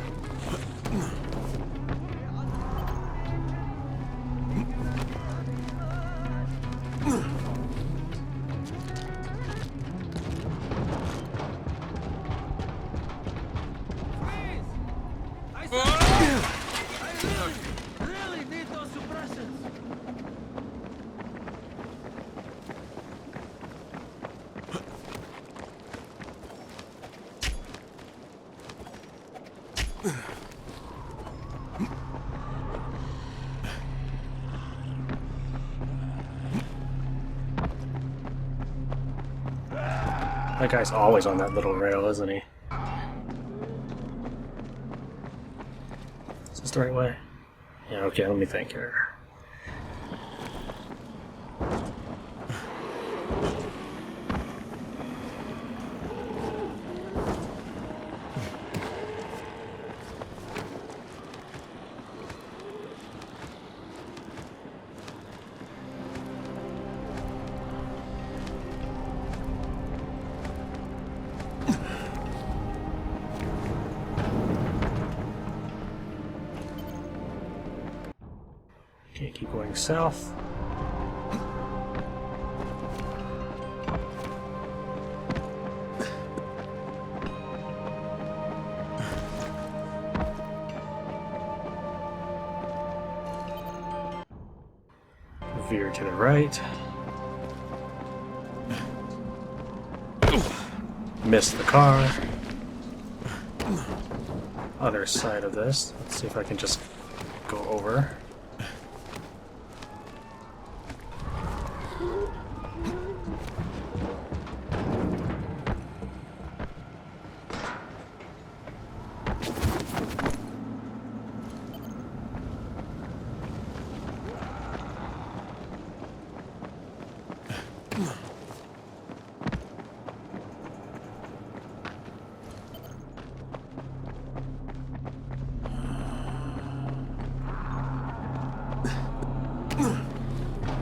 [SPEAKER 7] Really need those suppressants.
[SPEAKER 1] That guy's always on that little rail, isn't he? Is this the right way? Yeah, okay, let me think here. Okay, keep going south. Veer to the right. Missed the car. Other side of this. Let's see if I can just go over.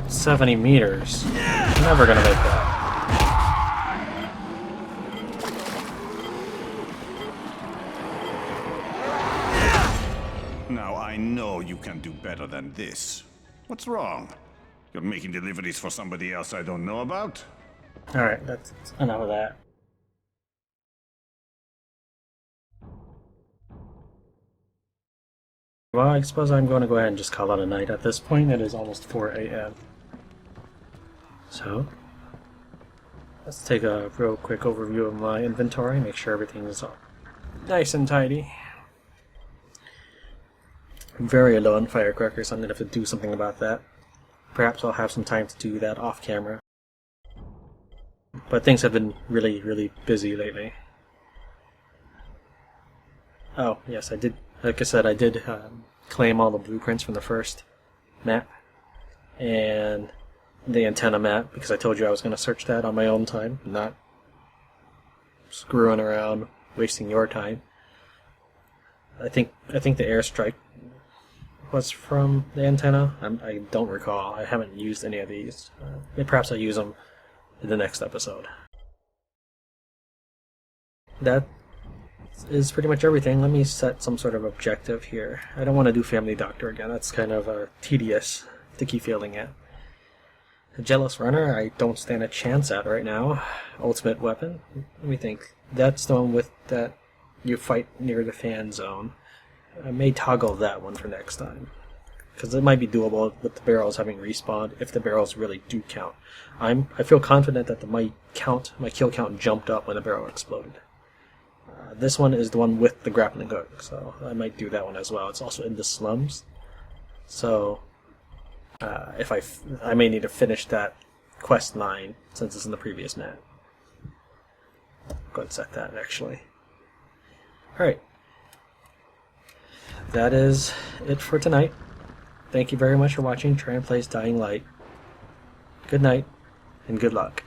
[SPEAKER 1] $70 meters. Never gonna make that.
[SPEAKER 9] Now I know you can do better than this. What's wrong? You're making deliveries for somebody else I don't know about?
[SPEAKER 1] Alright, that's enough of that. Well, I suppose I'm going to go ahead and just call it a night at this point. It is almost 4 a.m. So, let's take a real quick overview of my inventory, make sure everything is nice and tidy. I'm very low on firecrackers, so I'm going to have to do something about that. Perhaps I'll have some time to do that off camera. But things have been really, really busy lately. Oh, yes, I did. Like I said, I did claim all the blueprints from the first map and the antenna map, because I told you I was going to search that on my own time, not screwing around, wasting your time. I think the airstrike was from the antenna. I don't recall. I haven't used any of these. Perhaps I'll use them in the next episode. That is pretty much everything. Let me set some sort of objective here. I don't want to do Family Doctor again. That's kind of tedious to keep failing at. A Jealous Runner, I don't stand a chance at right now. Ultimate Weapon, let me think. That's the one with that you fight near the fan zone. I may toggle that one for next time, because it might be doable with the barrels having respawned, if the barrels really do count. I feel confident that my kill count jumped up when the barrel exploded. This one is the one with the grappling hook, so I might do that one as well. It's also in the slums, so if I may need to finish that quest line since it's in the previous map. Go ahead and set that actually. Alright. That is it for tonight. Thank you very much for watching Try and Play's Dying Light. Good night, and good luck.